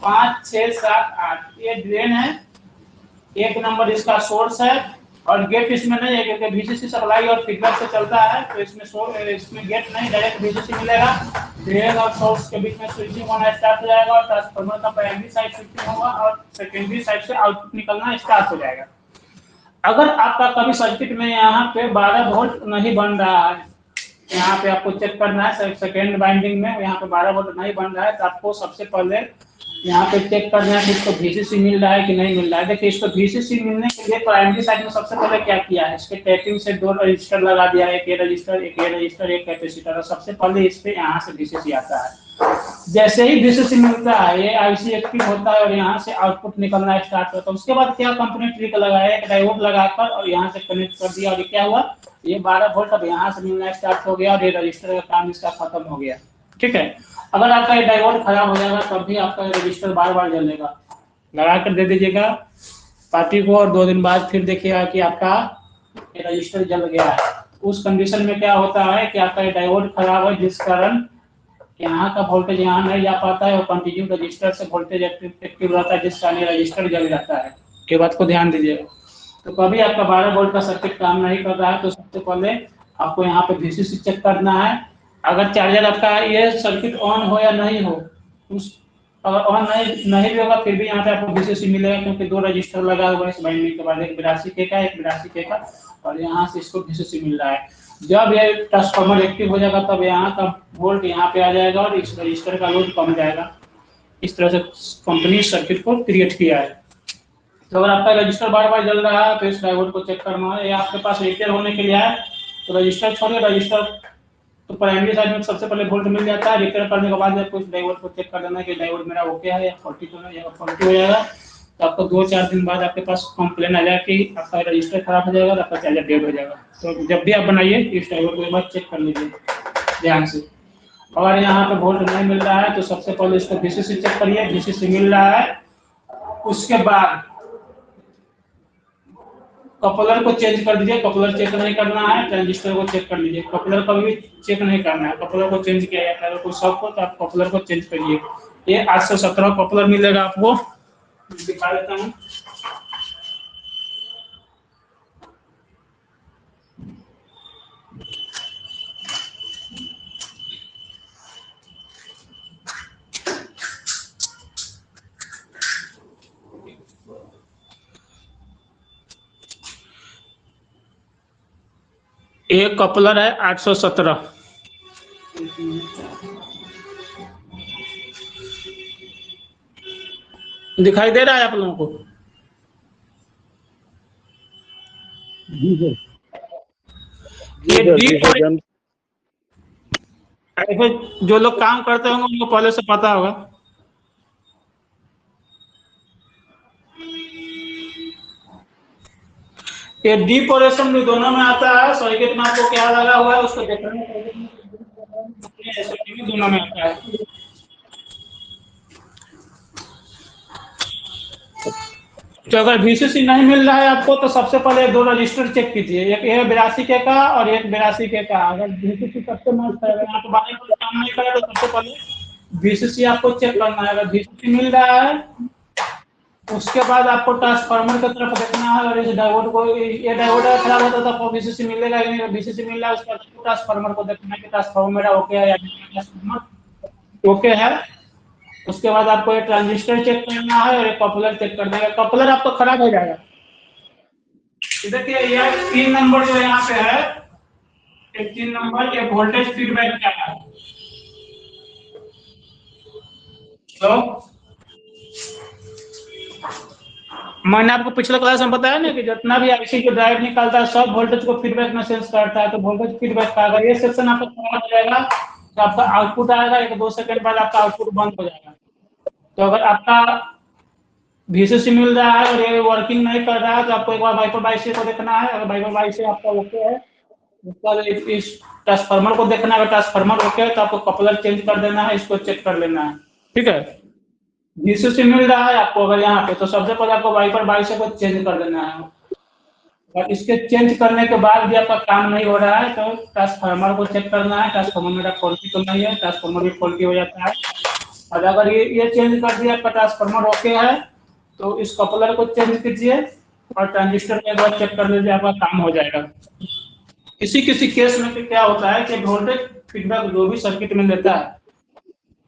5 6 7 8 ये ड्रेन है, एक नंबर इसका सोर्स है और गेट इसमें नहीं है क्योंकि वीसीसी सप्लाई और फीडबैक से चलता है, तो इसमें गेट नहीं, डायरेक्ट वीसीसी मिलेगा। ड्रेन और सोर्स के बीच में स्विचिंग होना स्टार्ट हो जाएगा और ट्रांसफार्मर का प्राइमरी साइड स्विचिंग होगा और सेकेंडरी साइड से आउटपुट निकलना स्टार्ट हो जाएगा। अगर आपका कभी सर्किट में यहाँ पे 12 वोल्ट नहीं बन रहा है, यहाँ पे आपको चेक करना है सेकेंड बाइंडिंग में यहाँ पे 12 वोल्ट नहीं बन रहा है, तो आपको सबसे पहले यहाँ पे चेक करना है कि इसको वीसीसी मिल रहा है कि नहीं मिल रहा है। देखिए इसको वीसीसी मिलने के लिए प्राइमरी साइड में सबसे पहले क्या किया है, इसके टैपिंग से 2 रजिस्टर लगा दिया है, एक ये रजिस्टर एक कैपेसिटर, और सबसे पहले इस पे यहाँ से वीसीसी आता है। जैसे ही वीसीसी मिलता है ये आईसी एक्टिव होता है और यहाँ से आउटपुट निकलना स्टार्ट होता है। उसके बाद क्या कंपनी ट्रिक लगाया, एक डायोड लगाकर और यहाँ से कनेक्ट कर दिया और ये क्या हुआ, ये 12 वोल्ट अब यहाँ से मिलना स्टार्ट हो गया और ये रजिस्टर का काम इसका खत्म हो गया। ठीक है। अगर आपका ये डायोड खराब हो जाएगा तब भी आपका रजिस्टर बार बार जलेगा, लगा कर दे दीजिएगा पार्टी को और 2 दिन बाद फिर देखिएगा कि आपका ये रजिस्टर जल गया है। उस कंडीशन में क्या होता है कि आपका ये डायोड खराब है, जिस कारण यहाँ का वोल्टेज यहाँ नहीं जा पाता है और कंटिन्यू रजिस्टर से वोल्टेज एक्टिव रहता है, जिस कारण रजिस्टर जल जाता है। ये बात को ध्यान दीजिएगा। तो कभी आपका 12 वोल्ट का सर्किट काम नहीं कर रहा है तो सबसे पहले आपको यहाँ पे वीसीसी चेक करना है। अगर चार्जर आपका ये सर्किट ऑन हो या नहीं हो, उस अगर ऑन नहीं भी होगा फिर भी यहाँ पे आपको वीसीसी मिलेगा, क्योंकि 2 रजिस्टर लगा हुआ है इस बाइंडिंग के बाद, एक 82K का एक 82K का, और यहाँ से इसको वीसीसी मिल रहा है। जब ये ट्रांसफार्मर एक्टिव हो जाएगा तब यहाँ का वोल्ट यहाँ पे आ जाएगा और इस रजिस्टर का लोड कम जाएगा। इस तरह से कंपनी सर्किट को क्रिएट किया है। तो अगर आपका रजिस्टर बार बार जल रहा है तो इस डायोड को चेक करना है। ये आपके पास रिपेयर होने के लिए है तो रजिस्टर छोड़िए, रजिस्टर तो प्राइमरी साइड में सबसे पहले वोल्ट मिल जाता है। रिपेयर करने के बाद आपको इस डायोड को चेक कर लेना है कि डायोड मेरा ओके है या फॉल्टी तो नहीं, फॉल्टी हो जाएगा तो आपको 2-4 दिन बाद आपके पास कंप्लेन आ जाएगा कि आपका रजिस्टर खराब हो जाएगा और आपका चार्जर डेड हो जाएगा। तो जब भी आप बनाइए इस डायोड को एक बार चेक कर लीजिए ध्यान से। अगर यहाँ पे वोल्ट नहीं मिल रहा है तो सबसे पहले इसको वीसीसी चेक करिए, वीसीसी मिल रहा है उसके बाद कपलर को चेंज कर दीजिए। कपलर चेक नहीं करना है, ट्रांजिस्टर को चेक कर लीजिए। कपलर कभी भी चेक नहीं करना है, कपलर को चेंज किया जाता है। अगर कोई शॉप हो तो आप कपलर को चेंज करिए। ये 817 कपलर मिलेगा आपको, दिखा देता हूँ। एक कपलर है 817। दिखाई दे रहा है आप लोगों को? जी सर। ये जी डीप सर, जान ऐसे जो लोग काम करते होंगे उनको पहले से पता होगा। ये डीप और एसएम भी दोनों में आता है। सर्किट में आपको क्या लगा हुआ है उसको देखने में दोनों में आता है। तो अगर VCC नहीं मिल रहा है आपको तो सबसे पहले 2 रजिस्टर चेक कीजिए, एक ये 82K का और एक 82K का। अगर VCC सबसे मस्त है, अगर यहाँ पे बाहर कोई काम नहीं करे तो सबसे पहले VCC आपको चेक करना है। अगर VCC मिल रहा है उसके बाद आपको ट्रांसफार्मर की तरफ देखना है। और इस डायोड को, ये डायोड खराब होता तो आपको VCC मिलेगा ही नहीं। VCC मिल रहा है उसके बाद ट्रांसफार्मर को देखना है कि ट्रांसफार्मर मेरा ओके है या ट्रांसफार्मर ओके है। उसके बाद आपको ये ट्रांजिस्टर चेक करना है और एक कपलर चेक कर देगा। कपलर आपका खराब हो जाएगा। देखिए ये 3 नंबर जो यहाँ पे है, ये 3 नंबर, ये वोल्टेज फीडबैक क्या है। तो मैंने आपको पिछले क्लास में बताया ना कि जितना भी आईसी जो ड्राइव निकालता है सब वोल्टेज को फीडबैक में सेंस करता है। तो वोल्टेज फीडबैक का अगर ये सेक्शन आपका खराब हो जाएगा तो आपका आउटपुट आएगा, 1-2 सेकंड बाद आपका आउटपुट बंद हो जाएगा। तो अगर आपका VCC मिल रहा है और ये वर्किंग नहीं कर रहा है तो आपको एक बार वाइपर बाई से को देखना है। अगर वाइपर बाई से आपका ओके है उसके बाद इस ट्रांसफार्मर को देखना है। अगर ट्रांसफार्मर ओके है तो आपको कपलर चेंज कर देना है, इसको चेक कर लेना है। ठीक है, VCC मिल रहा है आपको अगर यहाँ पे तो सबसे पहले आपको वाइपर बाई से को चेंज कर देना है। और इसके चेंज करने के बाद भी आपका काम नहीं हो रहा है तो ट्रांसफार्मर को चेक करना है। ट्रांसफार्मर मेरा फॉल्टी तो नहीं है, ट्रांसफार्मर भी फॉल्टी हो जाता है। और अगर ये चेंज कर दिया आपका ट्रांसफार्मर ओके है तो इस कपलर को चेंज कीजिए और ट्रांजिस्टर के बाद चेक कर लीजिए, आपका काम हो जाएगा। किसी किसी केस में क्या होता है कि वोल्टेज फीडबैक जो भी सर्किट में लेता है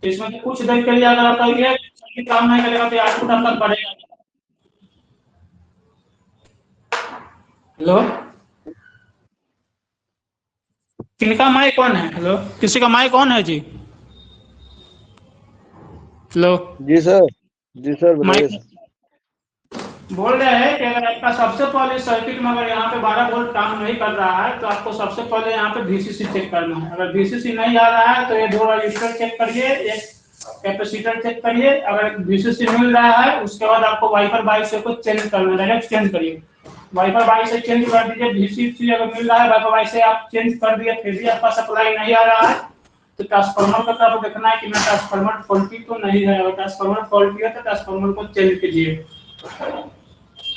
इसमें तो कुछ देर के लिए अगर आपका ये सर्किट काम नहीं करेगा तो आउटपुट आपका बढ़ेगा। हेलो, किनका माइक ऑन है? हेलो, किसी का माइक ऑन है जी? हेलो, जी सर। जी सर, बताइए माइक सर। बोल रहे हैं कि अगर आपका सबसे पहले सर्किट में अगर यहाँ पे 12 वोल्ट काम नहीं कर रहा है तो आपको सबसे पहले यहाँ पे VCC चेक करना है। अगर VCC नहीं आ रहा है तो ये 2 रजिस्टर चेक करिए, एक कैपेसिटर चेक करिए। अगर VCC मिल रहा है उसके बाद आपको वाइपर बाई से को चेंज करना है, डायरेक्ट चेंज करिए। वाइपर बाई से चेंज कर दीजिए। VCC अगर मिल रहा है वाइपर बाई से आप चेंज कर दिए फिर भी आपका सप्लाई नहीं आ रहा है तो ट्रांसफार्मर का तरफ देखना है कि मैं ट्रांसफार्मर फॉल्टी तो नहीं है। अगर ट्रांसफार्मर फॉल्टी है तो ट्रांसफार्मर को चेंज कीजिए।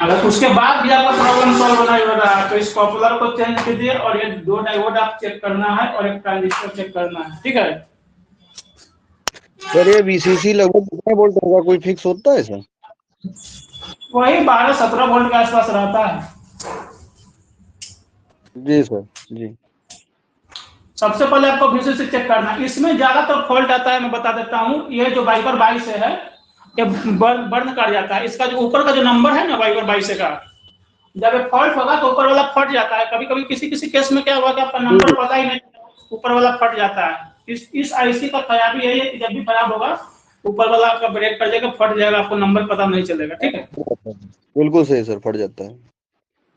अगर उसके बाद भी आपका प्रॉब्लम सॉल्व नहीं हो रहा है तो इस कपलर को चेंज कीजिए और ये 2 डायोड आप चेक करना है और एक ट्रांजिस्टर चेक करना है। ठीक है, सर ये VCC लगभग कितना वोल्ट होगा, कोई फिक्स होता है सर? वही 12-17 वोल्ट के आसपास रहता है। जी सर। जी सबसे पहले आपको VCC चेक करना है। इसमें ज्यादातर फॉल्ट आता है, मैं बता देता हूँ। ये जो वाइपर बाई से है ये बर्न कर जाता है। इसका जो ऊपर का जो नंबर है ना वाइपर बाई से का, जब ये फॉल्ट होगा तो ऊपर वाला फट जाता है। कभी कभी किसी किसी केस में क्या हुआ कि आपका नंबर पता ही नहीं, ऊपर वाला फट जाता है। इस आईसी का खराबी यही है कि जब भी खराब होगा ऊपर वाला आपका ब्रेक कर जाएगा, फट जाएगा, आपको नंबर पता नहीं चलेगा। ठीक है, बिल्कुल सही सर, फट जाता है।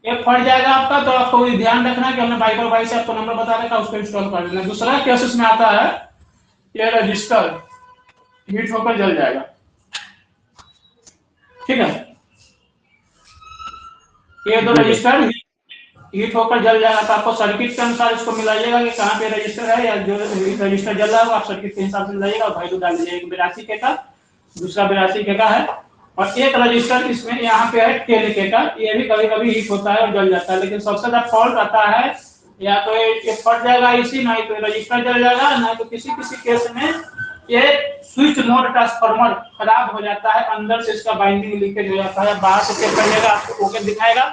ये फट जाएगा आपका तो आपको ध्यान रखना है कि हमने वाइपर बाई से आपको नंबर बता रखा उसको इंस्टॉल कर देना। दूसरा केस इसमें आता है ये रजिस्टर हीट होकर जल जाएगा। ठीक है, ये 2 रजिस्टर हीट होकर जल जाएगा तो आपको सर्किट के अनुसार इसको मिलाइएगा कि कहाँ पे रजिस्टर है या जो रजिस्टर जल रहा है आप सर्किट के हिसाब से मिलाइएगा और वैल्यू डाल दीजिएगा। 82K का, दूसरा 82K का है और एक रजिस्टर इसमें यहाँ पे है 10K का। ये भी कभी कभी हीट होता है और जल जाता है, लेकिन सबसे ज्यादा फॉल्ट आता है या तो ये फट जाएगा इसी, नहीं तो रजिस्टर जल जाएगा, नहीं तो किसी किसी केस में ये स्विच मोड ट्रांसफार्मर खराब हो जाता है, अंदर से इसका बाइंडिंग लीकेज हो जाता है। बाहर से चेक करिएगा आपको ओके दिखाएगा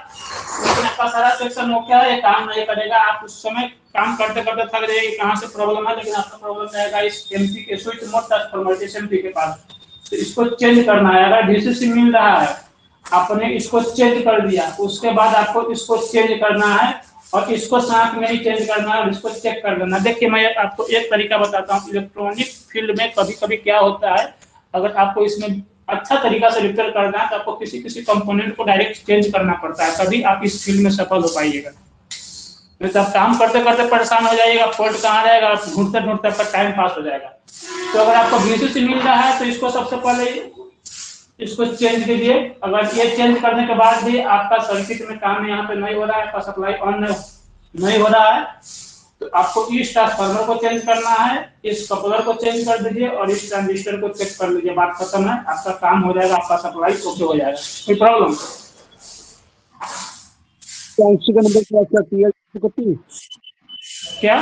लेकिन आपका सारा सेक्शन ओके है, ये काम नहीं करेगा। आप उस समय काम करते करते थक जाएंगे कहाँ से प्रॉब्लम है, लेकिन आपका प्रॉब्लम रहेगा इस एमपी के स्विच मोड ट्रांसफार्मर एसएमपी के पास। तो इसको चेंज करना है। अगर VCC मिल रहा है आपने इसको चेंज कर दिया उसके बाद आपको इसको चेंज करना है और इसको साथ में ही चेंज करना है और इसको चेक कर देना। देखिए मैं आपको एक तरीका बताता हूँ। इलेक्ट्रॉनिक फील्ड में कभी कभी क्या होता है, अगर आपको इसमें अच्छा तरीका से रिपेयर करना है तो आपको किसी किसी कंपोनेंट को डायरेक्ट चेंज करना पड़ता है, तभी आप इस फील्ड में सफल हो पाइएगा। नहीं तो आप काम करते करते परेशान हो जाइएगा, फॉल्ट कहाँ रहेगा, ढूंढते ढूंढते आपका टाइम पास हो जाएगा। तो अगर आपको VCC मिल रहा है तो इसको सबसे पहले इसको चेंज कीजिए। अगर ये चेंज करने के बाद भी आपका सर्किट में काम यहाँ पे नहीं हो रहा है, आपका सप्लाई ऑन नहीं हो रहा है, तो आपको इस ट्रांसफार्मर को चेंज करना है, इस कपलर को चेंज कर दीजिए और इस ट्रांजिस्टर को चेक कर लीजिए। बात खत्म है, आपका काम हो जाएगा, आपका सप्लाई ओके हो जाएगा। कोई प्रॉब्लम? ट्रांजिस्टर का नंबर क्या TL क्या?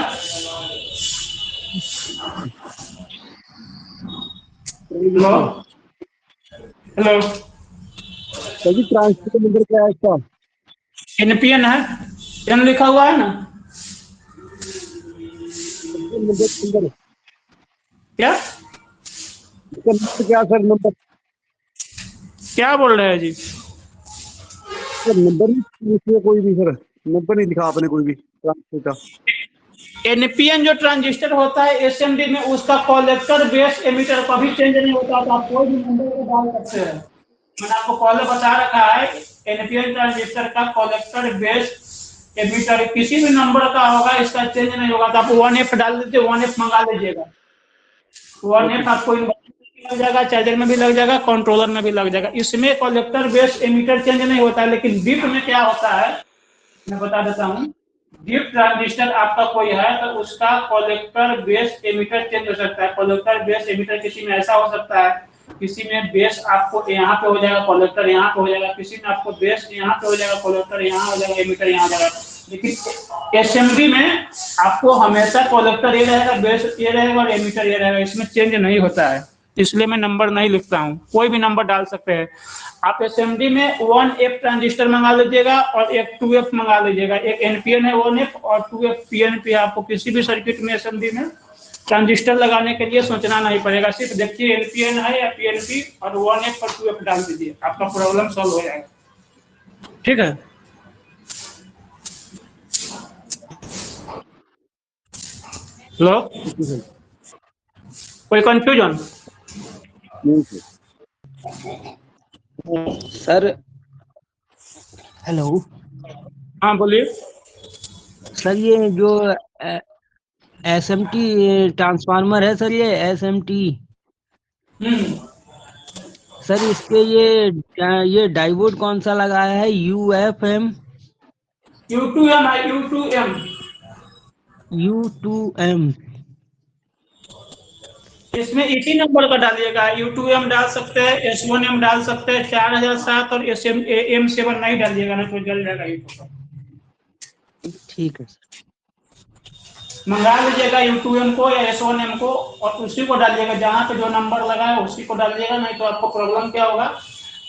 हेलो हेलो, सभी ट्रांजिस्टर का नंबर क्या है इसका? NPN है, N लिखा हुआ है ना। नंबर क्या क्या सर? नंबर क्या बोल रहे हैं जी? सर नंबर नहीं, कोई भी सर नंबर नहीं लिखा आपने कोई भी ट्रांजिस्टर का। NPN जो ट्रांजिस्टर होता है SMD में, उसका कलेक्टर बेस एमिटर कभी चेंज नहीं होता, तो आप कोई भी नंबर को डाल सकते हैं। मैंने आपको पहले बता रखा है, NPN ट्रांजिस्टर का कलेक्टर बेस एमिटर किसी भी नंबर का होगा, इसका चेंज नहीं होगा। तो आप 1F डाल दीजिए, 1F मंगा लीजिएगा। 1F आपको लग जाएगा, चार्जर में भी लग जाएगा, कंट्रोलर में भी लग जाएगा। इसमें कलेक्टर बेस एमिटर चेंज नहीं होता है, लेकिन डीप में क्या होता है मैं बता देता हूँ। डीप ट्रांजिस्टर आपका कोई है तो उसका कलेक्टर बेस एमिटर चेंज हो सकता है। कलेक्टर बेस एमिटर किसी में ऐसा हो सकता है, किसी में बेस आपको यहाँ पे हो जाएगा, कलेक्टर यहाँ पे हो जाएगा, किसी में आपको बेस यहाँ पे हो जाएगा, कलेक्टर यहाँ हो जाएगा, एमिटर यहाँ हो जाएगा। लेकिन SMD में आपको हमेशा कलेक्टर ये रहेगा, बेस ये रहेगा और एमिटर ये रहेगा, इसमें चेंज नहीं होता है। इसलिए मैं नंबर नहीं लिखता हूँ, कोई भी नंबर डाल सकते हैं आप। SMD में 1F ट्रांजिस्टर मंगा लीजिएगा और एक 2F मंगा लीजिएगा। एक NPN है 1F और 2F PNP। आपको किसी भी सर्किट में SMD में ट्रांजिस्टर लगाने के लिए सोचना नहीं पड़ेगा, सिर्फ देखिए NPN है या PNP और 1F और 2F डाल दीजिए, आपका प्रॉब्लम सॉल्व हो जाएगा। ठीक है, हेलो, कोई कंफ्यूजन? सर हेलो, हाँ बोलिए। सर ये जो SMT ट्रांसफार्मर है सर, ये SMT सर, इस पे ये डायोड कौन सा लगाया है? UFM U2M है, U2M। U2M। इसमें इसी नंबर का डालिएगा, U2M डाल सकते हैं, S1M डाल सकते हैं, 4007 और M7 नहीं डालिएगा ना तो जल जाएगा ये। ठीक है सर, मंगा लीजिएगा U2M को या S1M को और उसी को डालिएगा, जहाँ पे जो नंबर लगा है उसी को डालिएगा। नहीं तो आपको प्रॉब्लम क्या होगा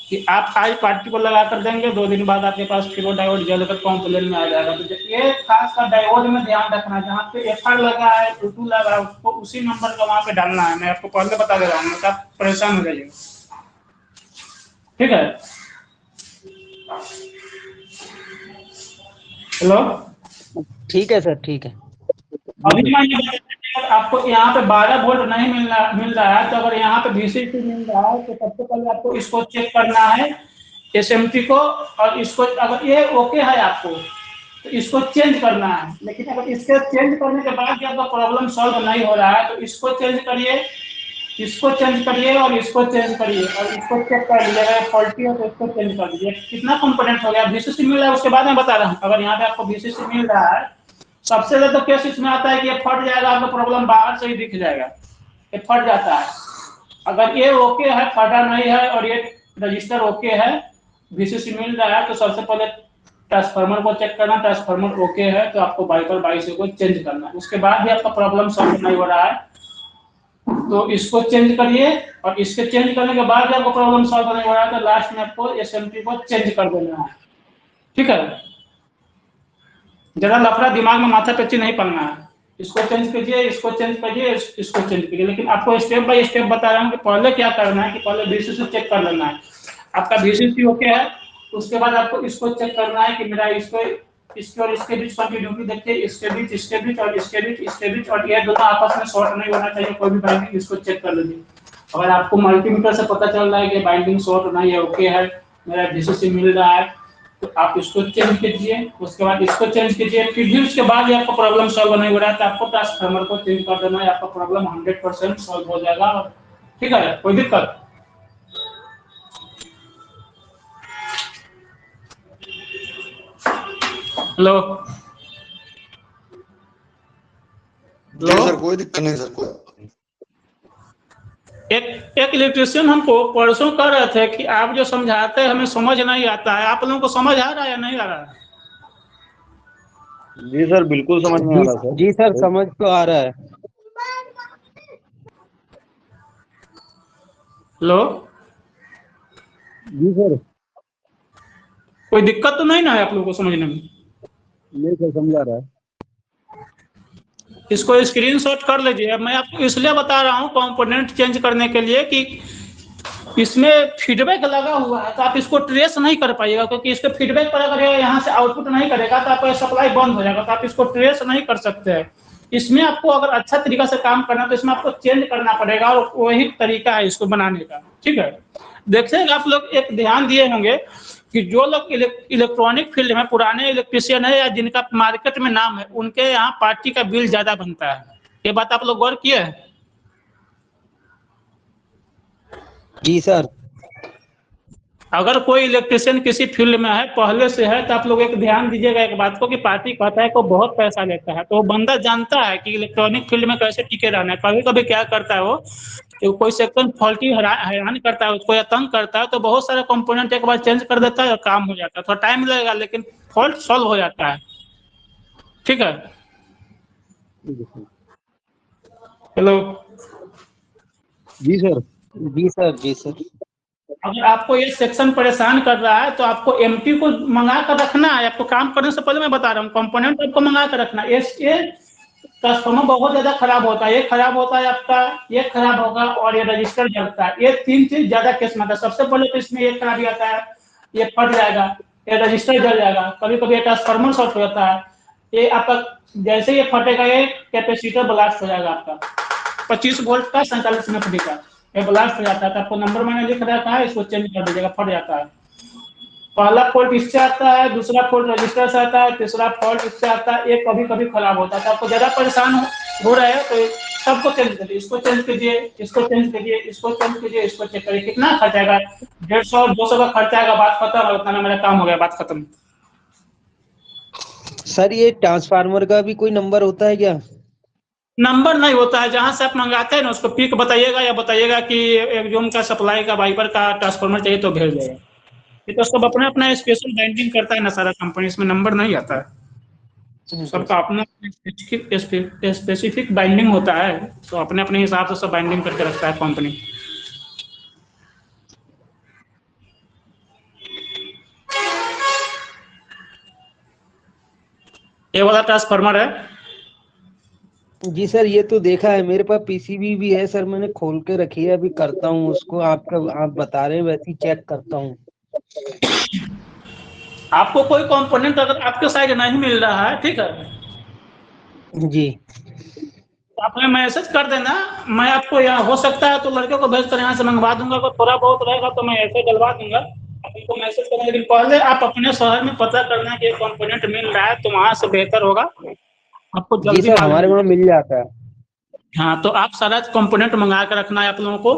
कि आप आज पार्टी को लगा कर देंगे, 2 दिन बाद आपके पास फिर वो डायोड जलकर कंप्लेन में आ जाएगा। तो ये खासकर डायोड में ध्यान रखना, जहाँ पे FR लगा है, U2 लगा है, उसको उसी नंबर का वहाँ पे डालना है। मैं आपको पहले बता दे रहा हूँ, आप परेशान हो जाइएगा। ठीक है, हेलो, ठीक है सर, ठीक है। अभी आपको यहाँ पे 12 वोल्ट नहीं मिल रहा है, तो अगर यहाँ पे VCC मिल रहा है तो सबसे पहले आपको इसको चेक करना है SMT को, और इसको अगर ये ओके है आपको तो इसको चेंज करना है। लेकिन अगर इसके चेंज करने के बाद भी आपका प्रॉब्लम सॉल्व नहीं हो रहा है तो इसको चेंज करिए, इसको चेंज करिए और इसको चेंज करिए और इसको चेक कर लीजिएगा फॉल्टी है तो इसको चेंज कर दीजिए। कितना कंपोनेंट हो गया? VCC मिल रहा है उसके बाद मैं बता रहा हूँ। अगर यहाँ पे आपको VCC मिल रहा है, सबसे ज्यादा केस इसमें आता है कि ये फट जाएगा, आपका प्रॉब्लम बाहर से ही दिख जाएगा, ये फट जाता है। अगर ये ओके है, फटा नहीं है और ये रजिस्टर ओके है, VCC मिल रहा है, तो सबसे पहले ट्रांसफार्मर को चेक करना। ट्रांसफार्मर ओके है तो आपको बाइकर 22 को चेंज करना है। उसके बाद भी आपका प्रॉब्लम सॉल्व नहीं हो रहा है तो इसको चेंज करिए, और इसके चेंज करने के बाद भी आपको प्रॉब्लम सॉल्व नहीं हो रहा है तो लास्ट में आपको SMT को चेंज कर देना है। ठीक है, ज्यादा लफड़ा दिमाग में माथा पेची नहीं पड़ना है। इसको चेंज कीजिए, इसको चेंज कीजिए, इसको चेंज कीजिए। लेकिन आपको स्टेप बाय स्टेप बता रहा हूँ कि पहले क्या करना है कि पहले VCC चेक कर लेना है। आपका VCC ओके है, उसके बाद आपको इसको चेक करना है कि मेरा इसके और इसके बीच कंटिन्यूटी देखिए, इसके बीच, इसके बीच और इसके बीच, इसके बीच, और ये दोनों आपस में शॉर्ट नहीं होना चाहिए कोई भी वायरिंग। इसको चेक कर लीजिए। अगर आपको मल्टीमीटर से पता चल रहा है कि बाइंडिंग शॉर्ट नहीं है, ओके है, मेरा डीसीसी मिल रहा है, तो आप इसको चेंज कीजिए, उसके बाद इसको चेंज कीजिए, फिर भी उसके बाद भी आपका प्रॉब्लम सॉल्व नहीं हो रहा है तो आपको ट्रांसफार्मर को चेंज कर देना है, आपका प्रॉब्लम 100% सॉल्व हो जाएगा। ठीक है, कोई दिक्कत? हेलो जी सर, कोई दिक्कत नहीं सर, कोई। एक इलेक्ट्रिशियन हमको परसों कह रहे थे कि आप जो समझाते हैं हमें समझ नहीं आता है, आप लोगों को समझ आ रहा है या नहीं आ रहा है? जी सर, बिल्कुल समझ में आ रहा है सर। जी सर, समझ तो आ रहा है। हेलो, जी सर, कोई दिक्कत तो नहीं ना है आप लोगों को समझने में? नहीं सर, समझ आ रहा है। इसको स्क्रीनशॉट कर लीजिए। मैं आपको इसलिए बता रहा हूँ कंपोनेंट चेंज करने के लिए कि इसमें फीडबैक लगा हुआ है तो आप इसको ट्रेस नहीं कर पाइएगा, क्योंकि इसके फीडबैक पर अगर यहाँ से आउटपुट नहीं करेगा तो आपका सप्लाई बंद हो जाएगा, तो आप इसको ट्रेस नहीं कर सकते हैं। इसमें आपको अगर अच्छा तरीका से काम करना है तो इसमें आपको चेंज करना पड़ेगा, और वही तरीका है इसको बनाने का। ठीक है, देखिएगा आप लोग एक ध्यान दिए होंगे कि जो लोग इलेक्ट्रॉनिक फील्ड में पुराने इलेक्ट्रिशियन है या जिनका मार्केट में नाम है, उनके यहाँ पार्टी का बिल ज्यादा बनता है। ये बात आप लोग गौर किए हैं? जी सर। अगर कोई इलेक्ट्रिशियन किसी फील्ड में है, पहले से है, तो आप लोग एक ध्यान दीजिएगा एक बात को कि पार्टी कहता है को बहुत पैसा लेता है, तो वो बंदा जानता है कि इलेक्ट्रॉनिक फील्ड में कैसे टिके रहना है। कभी कभी क्या करता है वो, तो कोई सेक्शन फॉल्टी हैरान करता है उसको या तंग करता है, तो बहुत सारे कंपोनेंट एक बार चेंज कर देता है और काम हो जाता है। थोड़ा टाइम लगेगा लेकिन फॉल्ट सॉल्व हो जाता है। ठीक है, हेलो। जी सर। जी सर। जी सर। अगर आपको ये सेक्शन परेशान कर रहा है तो आपको एमटी को मंगा कर रखना है। आपको काम करने से पहले मैं बता रहा हूँ, कंपोनेंट आपको मंगा कर रखना है। ये ट्रांसफार्मर बहुत ज्यादा खराब होता है, ये खराब होता है आपका, ये खराब होगा और ये रजिस्टर जलता है। ये तीन चीज ज्यादा केस में आता है। सबसे पहले तो इसमें ये खराबी आता है, ये फट जाएगा, ये रजिस्टर जल जाएगा, कभी कभी ये ट्रांसफार्मर शॉर्ट हो जाता है, ये आपका जैसे ये फटेगा ये कैपेसिटर ब्लास्ट हो जाएगा आपका 25 वोल्ट का 47 एमएफ का, ये ब्लास्ट हो जाता है। तो आपको नंबर मैंने लिख रखा है, इसको चेंज कर दीजिएगा, फट जाता है। पहला फॉल्ट इससे आता है, दूसरा फॉल्ट रजिस्टर से आता है, तीसरा फॉल्ट इससे आता है, ये कभी कभी खराब होता है। तो आपको ज्यादा परेशान हो रहा है तो सबको चेंज करिए, इसको चेंज कीजिए, इसको चेंज कीजिए, इसको चेंज कीजिए, इसको चेक करिए। कितना खर्चा आएगा? 150-200 का खर्चा आएगा, बात खत्म है, उतना मेरा काम हो गया, बात खत्म। सर ये ट्रांसफार्मर का भी कोई नंबर होता है क्या? नंबर नहीं होता है, जहां से आप मंगाते हैं ना उसको पिक बताइएगा या बताइएगा कि एक जूम का सप्लाई का वाइपर का ट्रांसफार्मर चाहिए तो भेज देगा। ये तो सब अपना अपना स्पेशल बाइंडिंग करता है ना सारा कंपनी, इसमें नंबर नहीं आता है। सबका अपना स्पेसिफिक बाइंडिंग होता है, तो अपने अपने हिसाब से सब बाइंडिंग करके रखता है कंपनी। ये वाला ट्रांसफार्मर है। जी सर, ये तो देखा है, मेरे पास पीसीबी भी है सर, मैंने खोल के रखी है, अभी करता हूँ उसको। आप बता रहे हैं वैसे ही चेक करता हूँ। आपको कोई कंपोनेंट अगर आपके साइड नहीं मिल रहा है, ठीक है जी, तो आप हमें मैसेज कर देना, मैं आपको यहाँ हो सकता है तो लड़के को भेज कर यहाँ से मंगवा दूंगा। अगर थोड़ा बहुत रहेगा तो मैं ऐसे डलवा दूंगा, आपको मैसेज करना। लेकिन पहले आप अपने शहर में पता करना कि कंपोनेंट मिल रहा है तो वहां से बेहतर होगा, आपको जी जल्दी सर, हमारे वहाँ मिल जाता है। हाँ, तो आप सारा कंपोनेंट मंगा कर रखना है आप लोगों को।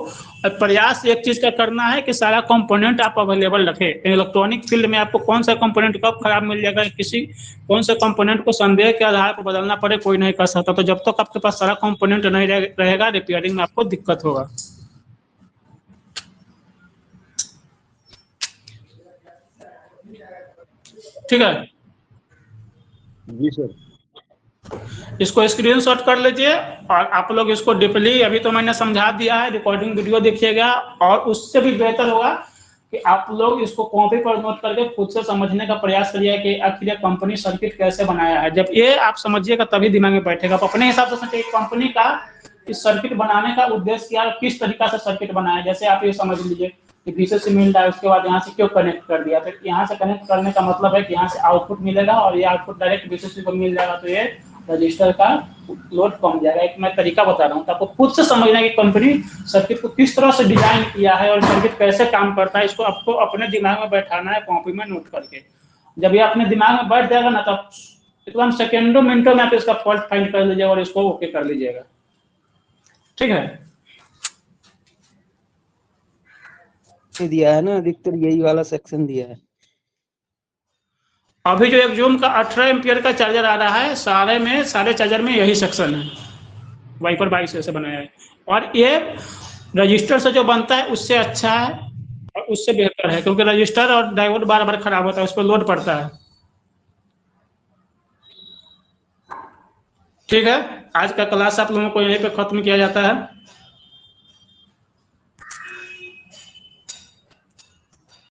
और प्रयास एक चीज का करना है कि सारा कंपोनेंट आप अवेलेबल रखें। इलेक्ट्रॉनिक फील्ड में आपको कौन सा कंपोनेंट कब खराब मिल जाएगा, किसी कौन से कंपोनेंट को संदेह के आधार पर बदलना पड़े, कोई नहीं कर सकता। तो जब तक आपके पास सारा कंपोनेंट नहीं रहेगा, रिपेयरिंग में आपको दिक्कत होगा। ठीक है, जी सर। इसको स्क्रीनशॉट कर लीजिए और आप लोग इसको डीपली, अभी तो मैंने समझा दिया है, रिकॉर्डिंग वीडियो देखिएगा। और उससे भी बेहतर होगा कि आप लोग इसको कॉपी पर नोट करके खुद से समझने का प्रयास करिए कि आखिर ये कंपनी सर्किट कैसे बनाया है। जब ये आप समझिएगा तभी दिमाग में बैठेगा। आप अपने हिसाब से सोचिए कंपनी का इस सर्किट बनाने का उद्देश्य क्या है, किस तरीका से सर्किट बनाया है। जैसे आप ये समझ लीजिए कि बीसीसी मिल रहा है, उसके बाद यहाँ से क्यों कनेक्ट कर दिया, तो यहाँ से कनेक्ट करने का मतलब है कि यहाँ से आउटपुट मिलेगा और ये आउटपुट डायरेक्ट बीसीसी को मिल जाएगा, तो ये रजिस्टर का लोड कम जाएगा। एक मैं तरीका बता रहा हूँ, तो आपको खुद से समझना है कि कंपनी सर्किट को किस तरह से डिजाइन किया है और सर्किट कैसे काम करता है। इसको आपको अपने दिमाग में बैठाना है, कॉपी में नोट करके। जब ये अपने दिमाग में बैठ जाएगा ना, तब एकदम सेकेंडों मिनटों में आप इसका फॉल्ट फाइंड कर लीजिएगा और इसको ओके कर लीजिएगा। ठीक है, दिया है ना, अधिकतर यही वाला सेक्शन दिया है। अभी जो एक जूम का 18 एम्पियर का चार्जर आ रहा है, सारे चार्जर में यही सेक्शन है, वाइपर 22 से बनाया है। और ये रजिस्टर से जो बनता है उससे अच्छा है और उससे बेहतर है, क्योंकि रजिस्टर और डायोड बार बार खराब होता है, उस पर लोड पड़ता है। ठीक है, आज का क्लास आप लोगों को यहीं पे खत्म किया जाता है।